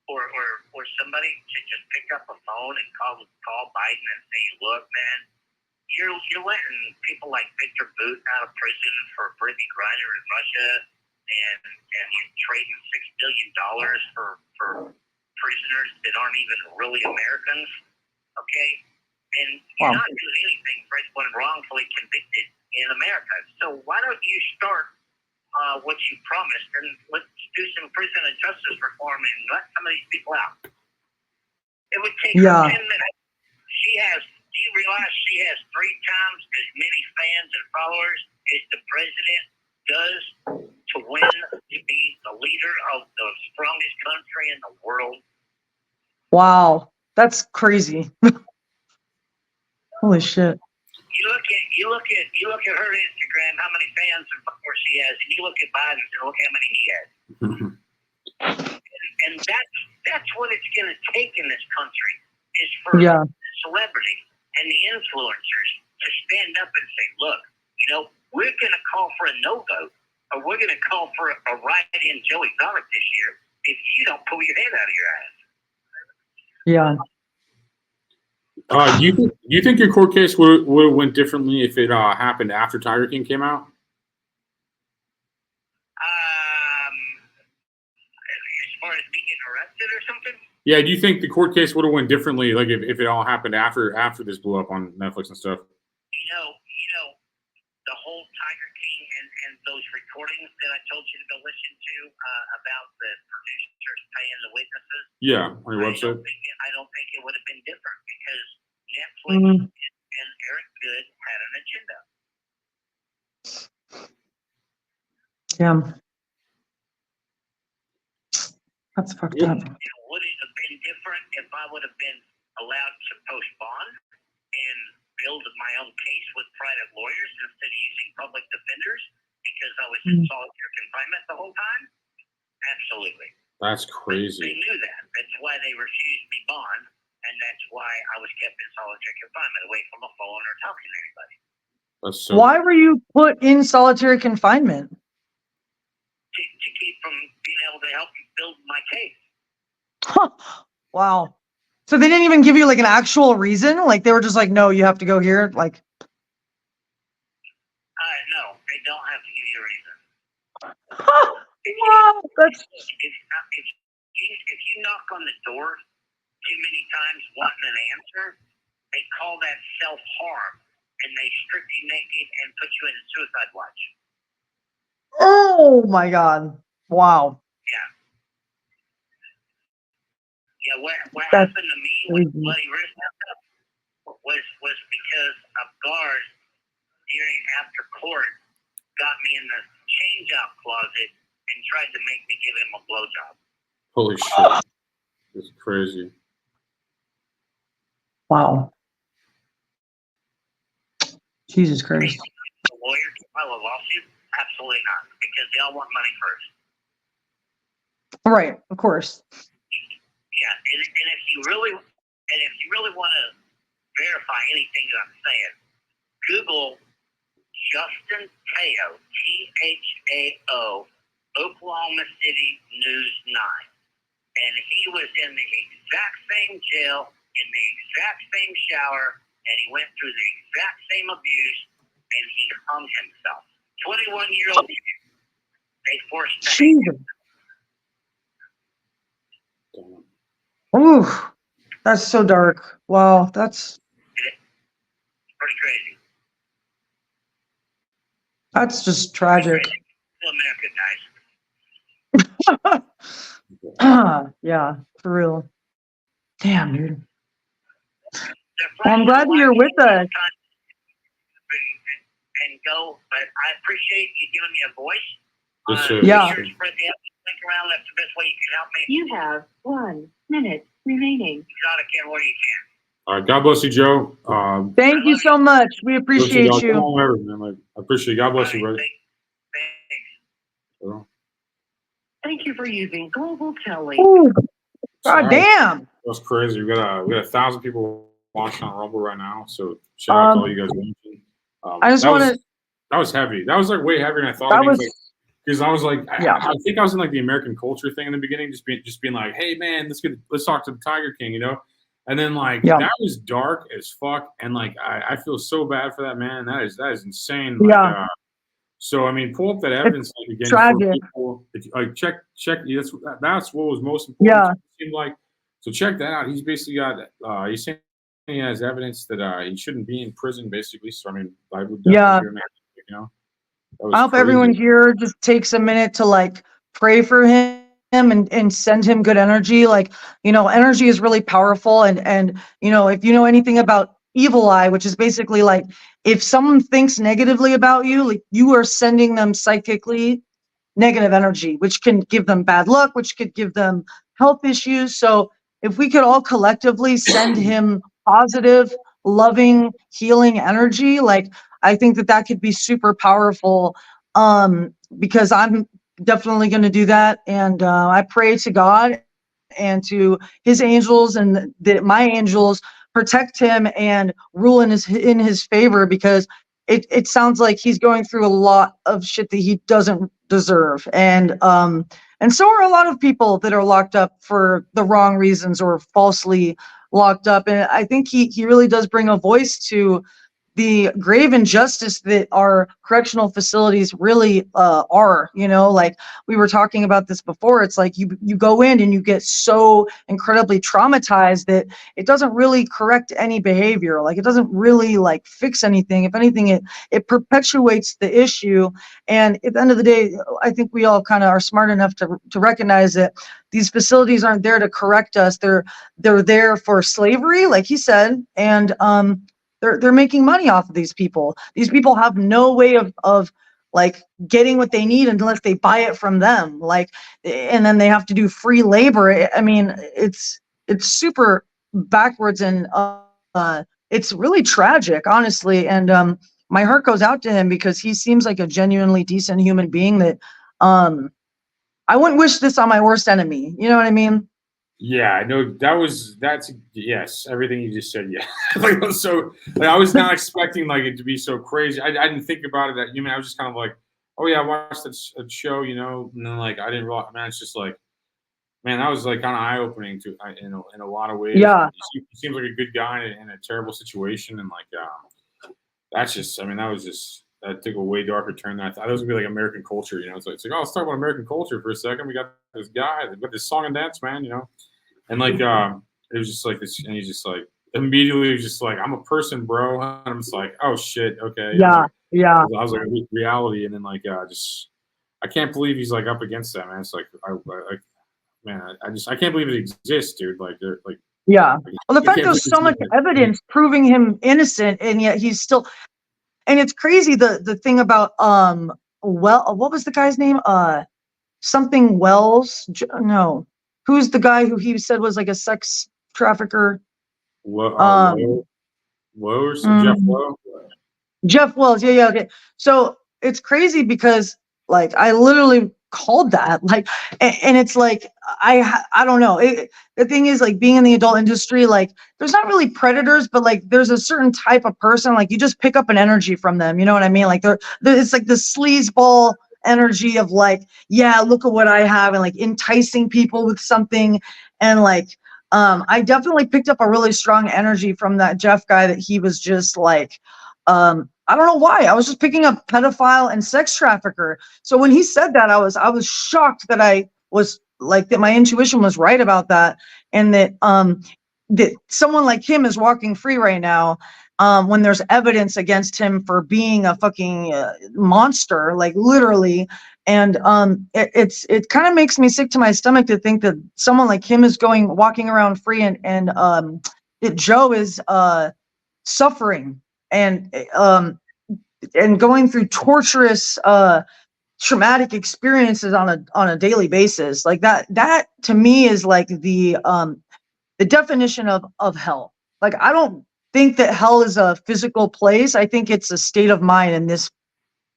[SPEAKER 10] or somebody to just pick up a phone and call Biden and say, look, man, you're letting people like Victor Boot out of prison for Brittany Griner in Russia, and you're trading $6 billion for prisoners that aren't even really Americans, okay? And you're not doing anything for anyone wrongfully convicted in America. So why don't you start what you promised, and let's do some prison and justice reform and let some of these people out. It would take her 10 minutes. Do you realize she has 3 times as many fans and followers as the president does to win to be the leader of the strongest country in the world?
[SPEAKER 7] Wow. That's crazy. Holy shit.
[SPEAKER 10] You look at her Instagram, how many fans and followers she has, and you look at Biden's and look how many he has. and that's what it's going to take in this country, is for the celebrity and the influencers to stand up and say, look, you know, we're going to call for a no vote, or we're going to call for a write-in Joe Exotic this year if you don't pull your head out of your ass.
[SPEAKER 7] Yeah.
[SPEAKER 6] You think your court case would have went differently if it happened after Tiger King came out?
[SPEAKER 10] As far as me getting arrested or something?
[SPEAKER 6] Yeah, do you think the court case would have went differently, like if it all happened after this blew up on Netflix and stuff?
[SPEAKER 10] You know, the whole Tiger King and those recordings that I told you to go listen to about the producers paying the witnesses.
[SPEAKER 6] Yeah, on your website.
[SPEAKER 10] I don't think it would have been different because Netflix and Eric Good had an agenda.
[SPEAKER 7] Yeah. That's fucked up.
[SPEAKER 10] Would it have been different if I would have been allowed to post bond and build my own case with private lawyers instead of using public defenders because I was in solitary confinement the whole time? Absolutely.
[SPEAKER 6] That's crazy.
[SPEAKER 10] They knew that. That's why they refused me bond, and that's why I was kept in solitary confinement, away from a phone or talking to anybody.
[SPEAKER 6] That's so.
[SPEAKER 7] Why were you put in solitary confinement?
[SPEAKER 10] To keep from being able to help you build my case.
[SPEAKER 7] Wow. So they didn't even give you like an actual reason? Like they were just like, no, you have to go here? Like,
[SPEAKER 10] no, they don't have to give you a reason.
[SPEAKER 7] Wow, that's...
[SPEAKER 10] If you knock on the door too many times wanting an answer, they call that self-harm, and they strip you naked and put you in a suicide watch.
[SPEAKER 7] Oh my God. Wow.
[SPEAKER 10] Yeah, what happened to me with Bloody Wrist was because a guard after court got me in the change-out closet and tried to make me give him a blowjob.
[SPEAKER 6] Holy shit. That's crazy.
[SPEAKER 7] Wow. Jesus Christ.
[SPEAKER 10] The lawyer to file a lawsuit? Absolutely not, because they all want money first.
[SPEAKER 7] Right, of course.
[SPEAKER 10] Yeah, and if you really want to verify anything that I'm saying, Google Justin Teo, T-H-A-O, Oklahoma City News 9. And he was in the exact same jail, in the exact same shower, and he went through the exact same abuse, and he hung himself. 21-year-old kid. They forced to hang him.
[SPEAKER 7] Ooh, that's so dark. Wow, that's
[SPEAKER 10] pretty crazy.
[SPEAKER 7] That's just tragic.
[SPEAKER 10] Still America, guys.
[SPEAKER 7] Yeah, for real. Damn, dude. Well, I'm glad you're with us.
[SPEAKER 10] go, but I appreciate you giving me a voice.
[SPEAKER 6] Yes, sir.
[SPEAKER 7] Yeah.
[SPEAKER 10] Be sure to spread the link around. That's the best way you can help me.
[SPEAKER 9] You have 1 minute remaining.
[SPEAKER 10] Exotic and what you can.
[SPEAKER 6] All right. God bless you, Joe.
[SPEAKER 7] Thank you so much. We appreciate
[SPEAKER 6] Come
[SPEAKER 7] you.
[SPEAKER 6] on, ever, man. Like, I appreciate you. God bless you, brother.
[SPEAKER 10] Thanks.
[SPEAKER 9] Thank you for using Global Telly.
[SPEAKER 7] Ooh, God
[SPEAKER 6] Sorry.
[SPEAKER 7] damn.
[SPEAKER 6] That's crazy. We got 1,000 people watching on Rumble right now. So shout out to all you guys watching.
[SPEAKER 7] I just want to.
[SPEAKER 6] That was heavy. That was like way heavier than I thought.
[SPEAKER 7] That was.
[SPEAKER 6] Because I was like,
[SPEAKER 7] Yeah.
[SPEAKER 6] I think I was in like the American culture thing in the beginning, just being like, hey man, let's talk to the Tiger King, you know. And then like that was dark as fuck, and like I feel so bad for that man. That is insane. Like,
[SPEAKER 7] Yeah.
[SPEAKER 6] so I mean, pull up that evidence like, again.
[SPEAKER 7] Tragic.
[SPEAKER 6] People, like check. That's what was most important.
[SPEAKER 7] Yeah.
[SPEAKER 6] It seemed like. So check that out. He's basically got. He's saying he has evidence that he shouldn't be in prison, basically. So I mean, I would definitely you know.
[SPEAKER 7] I hope everyone here just takes a minute to like pray for him and send him good energy. Like, you know, energy is really powerful. And, you know, if you know anything about evil eye, which is basically like, if someone thinks negatively about you, like you are sending them psychically negative energy, which can give them bad luck, which could give them health issues. So if we could all collectively send him positive, loving, healing energy, like I think that could be super powerful, because I'm definitely going to do that. And I pray to God and to his angels, and that my angels protect him and rule in his favor, because it sounds like he's going through a lot of shit that he doesn't deserve. And so are a lot of people that are locked up for the wrong reasons or falsely locked up. And I think he really does bring a voice to the grave injustice that our correctional facilities really are. You know, like we were talking about this before, it's like you go in and you get so incredibly traumatized that it doesn't really correct any behavior. Like it doesn't really like fix anything. If anything, it perpetuates the issue. And at the end of the day, I think we all kind of are smart enough to recognize that these facilities aren't there to correct us. They're there for slavery, like he said. And they're making money off of these people. These people have no way of like getting what they need unless they buy it from them. Like, and then they have to do free labor. I mean, it's super backwards, and it's really tragic, honestly. And my heart goes out to him because he seems like a genuinely decent human being that I wouldn't wish this on my worst enemy. You know what I mean?
[SPEAKER 6] Yeah, I know that's yes, everything you just said. Yeah, like so, like I was not expecting like it to be so crazy. I didn't think about it. I was just kind of like, oh yeah, I watched that show, you know, and then like I didn't realize. Man, it's just like, man, that was like kind of eye opening to in a lot of ways.
[SPEAKER 7] Yeah,
[SPEAKER 6] he seems like a good guy in a terrible situation, and like that's just. I mean, that took a way darker turn than I thought. It was gonna be like American culture, you know. It's like, oh, let's talk about American culture for a second. We got this guy, but this song and dance, man, you know. And like, it was just like this, and he's just like, immediately, he was just like, I'm a person, bro. And I'm just like, oh shit, okay.
[SPEAKER 7] Yeah,
[SPEAKER 6] I was like, reality, and then like, I can't believe he's like up against that, man. It's like, I can't believe it exists, dude. Like, they're like,
[SPEAKER 7] yeah. Well, the fact there's so much evidence proving him innocent, and yet he's still. And it's crazy the thing about what was the guy's name? Something Wells? No. Who's the guy who he said was like a sex trafficker?
[SPEAKER 6] Lowe or some Jeff Lowe?
[SPEAKER 7] Jeff Wells. Yeah, okay. So it's crazy because like I literally called that, like, and it's like I don't know. The thing is, like, being in the adult industry, like there's not really predators, but like there's a certain type of person, like you just pick up an energy from them, you know what I mean? Like it's like the sleazeball energy of like, yeah, look at what I have, and like enticing people with something. And like I definitely picked up a really strong energy from that Jeff guy, that he was just like I don't know why. I was just picking up pedophile and sex trafficker. So when he said that, I was shocked that I was like, that my intuition was right about that. And that that someone like him is walking free right now, when there's evidence against him for being a fucking monster, like literally. And it kind of makes me sick to my stomach to think that someone like him is walking around free, and that Joe is suffering. And and going through torturous traumatic experiences on a daily basis. Like that to me is like the definition of hell. Like I don't think that hell is a physical place. I think it's a state of mind in this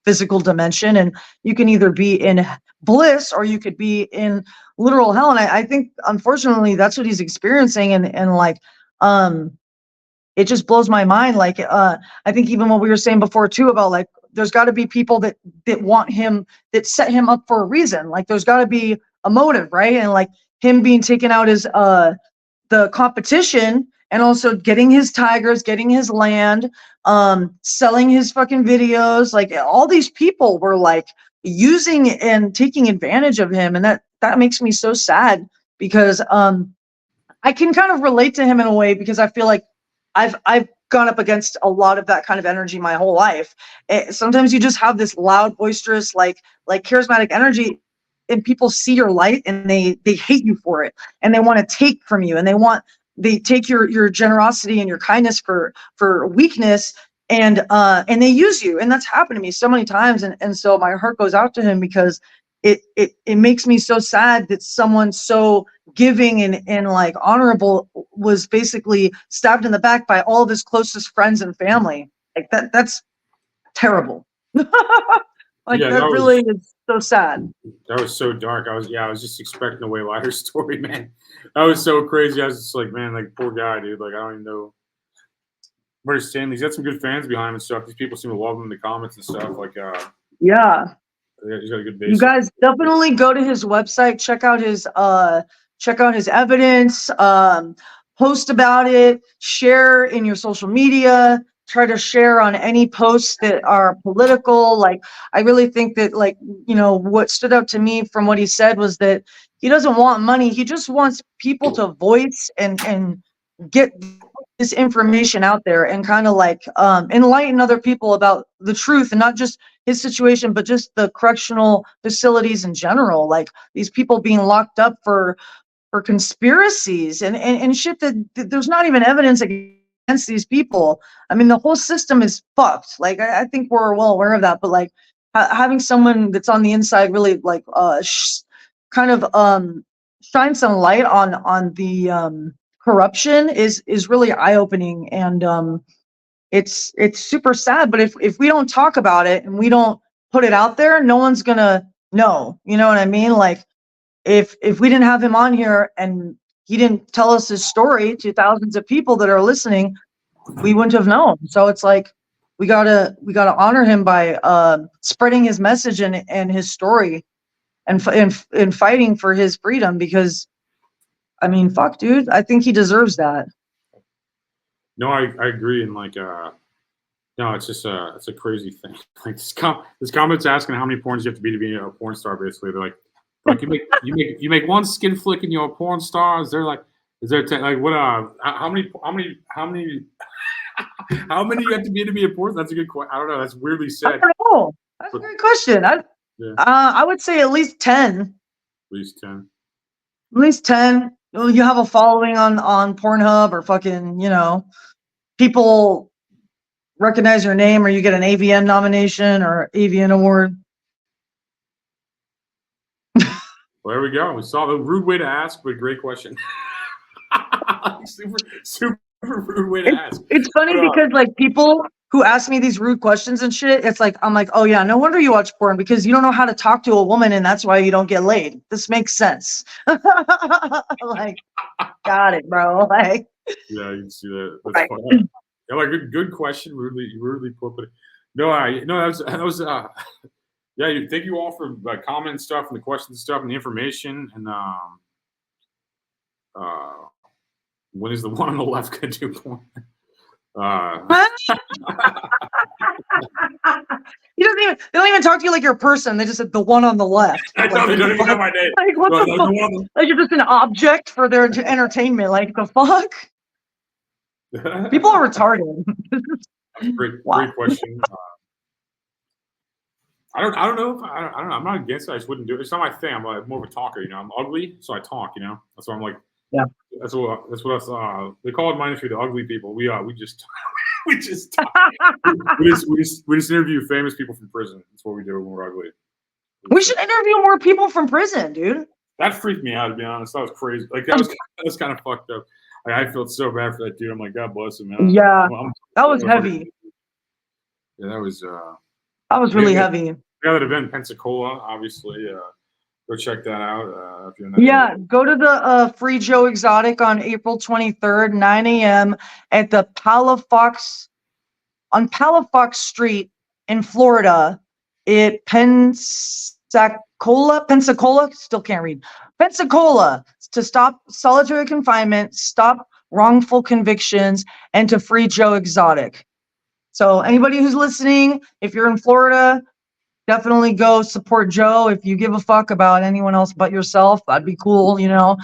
[SPEAKER 7] physical dimension, and you can either be in bliss or you could be in literal hell. And I think unfortunately that's what he's experiencing, and like it just blows my mind. Like I think even what we were saying before too about like there's got to be people that want him, that set him up for a reason. Like there's got to be a motive, right? And like him being taken out as the competition, and also getting his tigers, getting his land, selling his fucking videos. Like all these people were like using and taking advantage of him. And that makes me so sad, because I can kind of relate to him in a way, because I feel like I've gone up against a lot of that kind of energy my whole life. Sometimes you just have this loud, boisterous, like charismatic energy, and people see your light and they hate you for it, and they want to take from you, and they take your generosity and your kindness for weakness, and they use you. And that's happened to me so many times. And so my heart goes out to him, because it makes me so sad that someone so giving and like honorable was basically stabbed in the back by all of his closest friends and family. Like that's terrible. Like
[SPEAKER 6] Yeah,
[SPEAKER 7] that
[SPEAKER 6] was,
[SPEAKER 7] really is so sad.
[SPEAKER 6] That was so dark. I was just expecting a way lighter story, man. That was so crazy. I was just like, man, like poor guy, dude. Like I don't even know where to stand. He's got some good fans behind him and stuff. These people seem to love him in the comments and stuff. Like
[SPEAKER 7] yeah.
[SPEAKER 6] He's got a good base.
[SPEAKER 7] You guys definitely go to his website, check out his evidence, post about it, share in your social media, try to share on any posts that are political. Like I really think that, like, you know, what stood out to me from what he said was that he doesn't want money. He just wants people to voice and get this information out there, and kind of like enlighten other people about the truth, and not just his situation, but just the correctional facilities in general. Like these people being locked up for conspiracies and shit that there's not even evidence against these people. I mean, the whole system is fucked. Like I think we're well aware of that, but like having someone that's on the inside really like kind of shine some light on the corruption is really eye-opening. And it's super sad. But if we don't talk about it and we don't put it out there, no one's gonna know. You know what I mean? Like if we didn't have him on here and he didn't tell us his story to thousands of people that are listening, we wouldn't have known. So it's like we gotta honor him by spreading his message and his story, and fighting for his freedom, because I mean, fuck, dude, I think he deserves that.
[SPEAKER 6] No, I agree. And like, no, it's just it's a crazy thing. Like this comment's asking how many porns you have to be a porn star. Basically, they're like you make one skin flick and you're a porn star. Is there like like what how many how many you have to be a porn? That's a good question. I don't know. That's weirdly said.
[SPEAKER 7] I don't know. That's a great question. I would say at least 10.
[SPEAKER 6] At least 10.
[SPEAKER 7] At least 10. You have a following on Pornhub, or fucking, you know, people recognize your name, or you get an AVN nomination or AVN award.
[SPEAKER 6] Well, there we go. We saw the rude way to ask, but great question. super rude way to ask.
[SPEAKER 7] It's funny because like people who ask me these rude questions and shit, it's like, I'm like, oh yeah, no wonder you watch porn, because you don't know how to talk to a woman, and that's why you don't get laid. This makes sense. Like, got it, bro. Like,
[SPEAKER 6] yeah, you can see that. That's funny. Yeah, like good question. Rudely put, but that was yeah. Thank you all for commenting stuff and the questions and stuff and the information. And when is the one on the left gonna do porn?
[SPEAKER 7] they don't even talk to you like you're a person. They just said the one on the left.
[SPEAKER 6] I know, they don't even know my name.
[SPEAKER 7] Like, what the fuck? Like you're just an object for their entertainment. Like, the fuck? People are retarded.
[SPEAKER 6] Great question. I don't know if I don't know. I'm not against it. I just wouldn't do it. It's not my thing. I'm more of a talker. You know, I'm ugly, so I talk. You know, that's why I'm like.
[SPEAKER 7] Yeah.
[SPEAKER 6] That's what us. They call it my industry the ugly people. We just we just interview famous people from prison. That's what we do when we're ugly.
[SPEAKER 7] We should interview more people from prison, dude.
[SPEAKER 6] That freaked me out, to be honest. That was crazy. Like that was kind of fucked up. Like, I felt so bad for that dude. I'm like, God bless him, man.
[SPEAKER 7] Yeah, that was heavy.
[SPEAKER 6] Yeah, that was
[SPEAKER 7] really heavy.
[SPEAKER 6] Yeah, that event in Pensacola, obviously. Go check that out. If you're in that
[SPEAKER 7] Yeah, go to the Free Joe Exotic on April 23rd, 9 a.m. at the Palafox Street in Florida. Pensacola, still can't read. Pensacola, to stop solitary confinement, stop wrongful convictions, and to free Joe Exotic. So anybody who's listening, if you're in Florida, definitely go support Joe. If you give a fuck about anyone else but yourself, that'd be cool, you know.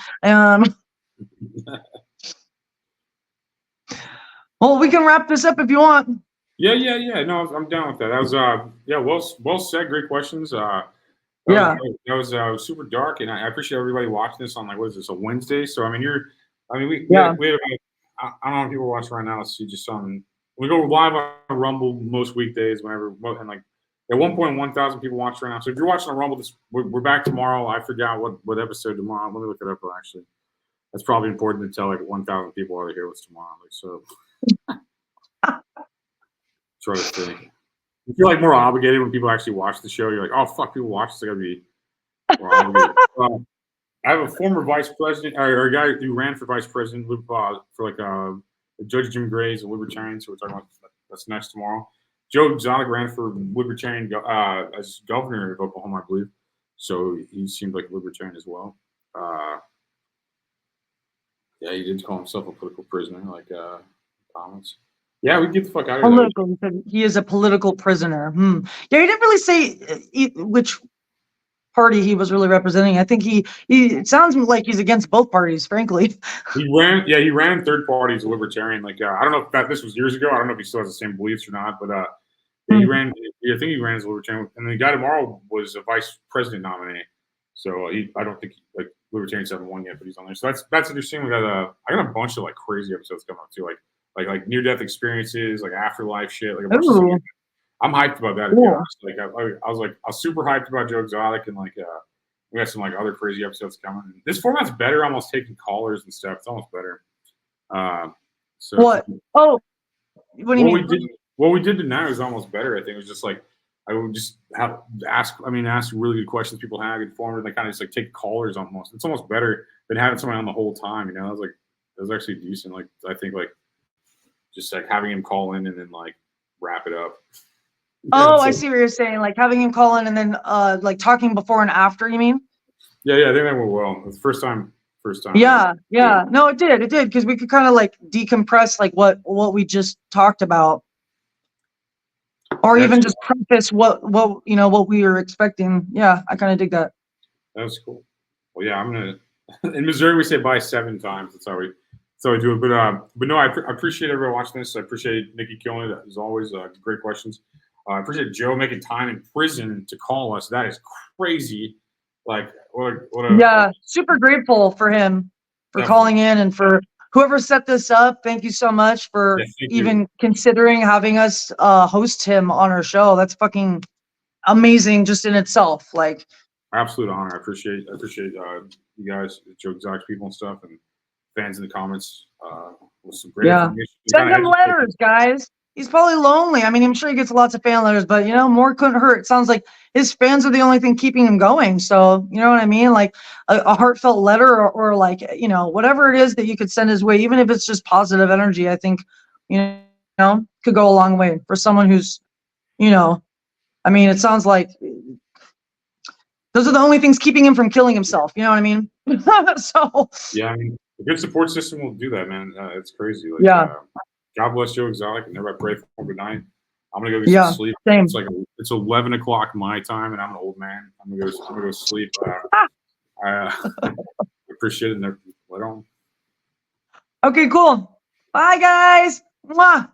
[SPEAKER 7] Well, we can wrap this up if you want.
[SPEAKER 6] Yeah. No, I'm down with that. That was well said. Great questions. That was super dark, and I appreciate everybody watching this on, like, what is this, a Wednesday? So we had about, I don't know if people are watching right now. So just we go live on Rumble most weekdays whenever, and like at 1,000 people watching right now. So if you're watching on Rumble, we're back tomorrow. I forgot what episode tomorrow. Let me look it up. Actually, that's probably important to tell like 1,000 people out here what's tomorrow. Like, so try to think. You feel like more obligated when people actually watch the show. You're like, oh fuck, people watch this. I gotta be more obligated. I have a former vice president, or a guy who ran for vice president for like Judge Jim Gray's a libertarian. So we're talking about that's next tomorrow. Joe Exotic ran for libertarian as governor of Oklahoma, I believe. So he seemed like a libertarian as well. Yeah, he did call himself a political prisoner, like comments. Yeah, we get the fuck out of here.
[SPEAKER 7] He is a political prisoner. Yeah, he didn't really say which party he was really representing. I think it sounds like he's against both parties, frankly.
[SPEAKER 6] He ran third party as a libertarian. Like, I don't know if this was years ago. I don't know if he still has the same beliefs or not, but he ran. I think he ran as a libertarian. And the guy tomorrow was a vice president nominee. So I don't think libertarians haven't won yet, but he's on there. So that's interesting. I got a bunch of like crazy episodes coming up too, like near death experiences, like afterlife shit. Like I'm hyped about that. To be honest. Like I was super hyped about Joe Exotic, and like we got some like other crazy episodes coming. This format's better, almost taking callers and stuff. It's almost better. So
[SPEAKER 7] what? Oh, what do you mean?
[SPEAKER 6] What we did tonight was almost better. I think it was just like I would just ask really good questions people have, informative, and they kind of just like take callers almost. It's almost better than having somebody on the whole time. You know, it was actually decent. Like I think like just like having him call in and then like wrap it up.
[SPEAKER 7] Oh, I see what you're saying. Like having him call in and then like talking before and after, you mean?
[SPEAKER 6] Yeah, I think that went well. It was the first time.
[SPEAKER 7] Yeah. No, it did because we could kind of like decompress like what we just talked about, or even just preface what we were expecting. Yeah, I kind of dig that.
[SPEAKER 6] That was cool. Well, yeah, I'm gonna. In Missouri, we say bye 7 times. That's how we do it. But no, I appreciate everyone watching this. I appreciate Nikki killing it as always. Great questions. I appreciate Joe making time in prison to call us. That is crazy. Like,
[SPEAKER 7] super grateful for him for calling in, and for whoever set this up. Thank you so much for even considering having us host him on our show. That's fucking amazing just in itself. Like,
[SPEAKER 6] absolute honor. I appreciate you guys, Joe Exotic people and stuff, and fans in the comments with some great information.
[SPEAKER 7] Send him letters, guys. He's probably lonely. I mean, I'm sure he gets lots of fan letters, but more couldn't hurt. It sounds like his fans are the only thing keeping him going. So, you know what I mean? Like a heartfelt letter or like, whatever it is that you could send his way, even if it's just positive energy, I think, could go a long way for someone who's, I mean, it sounds like those are the only things keeping him from killing himself. You know what I mean? So.
[SPEAKER 6] Yeah, I mean, a good support system will do that, man. It's crazy. Like, God bless Joe Exotic, and everybody pray for him. Good night. I'm gonna go get some sleep.
[SPEAKER 7] Same.
[SPEAKER 6] It's 11 o'clock my time, and I'm an old man. I'm gonna go sleep. I appreciate it. And later on.
[SPEAKER 7] Okay, cool. Bye, guys. Mwah.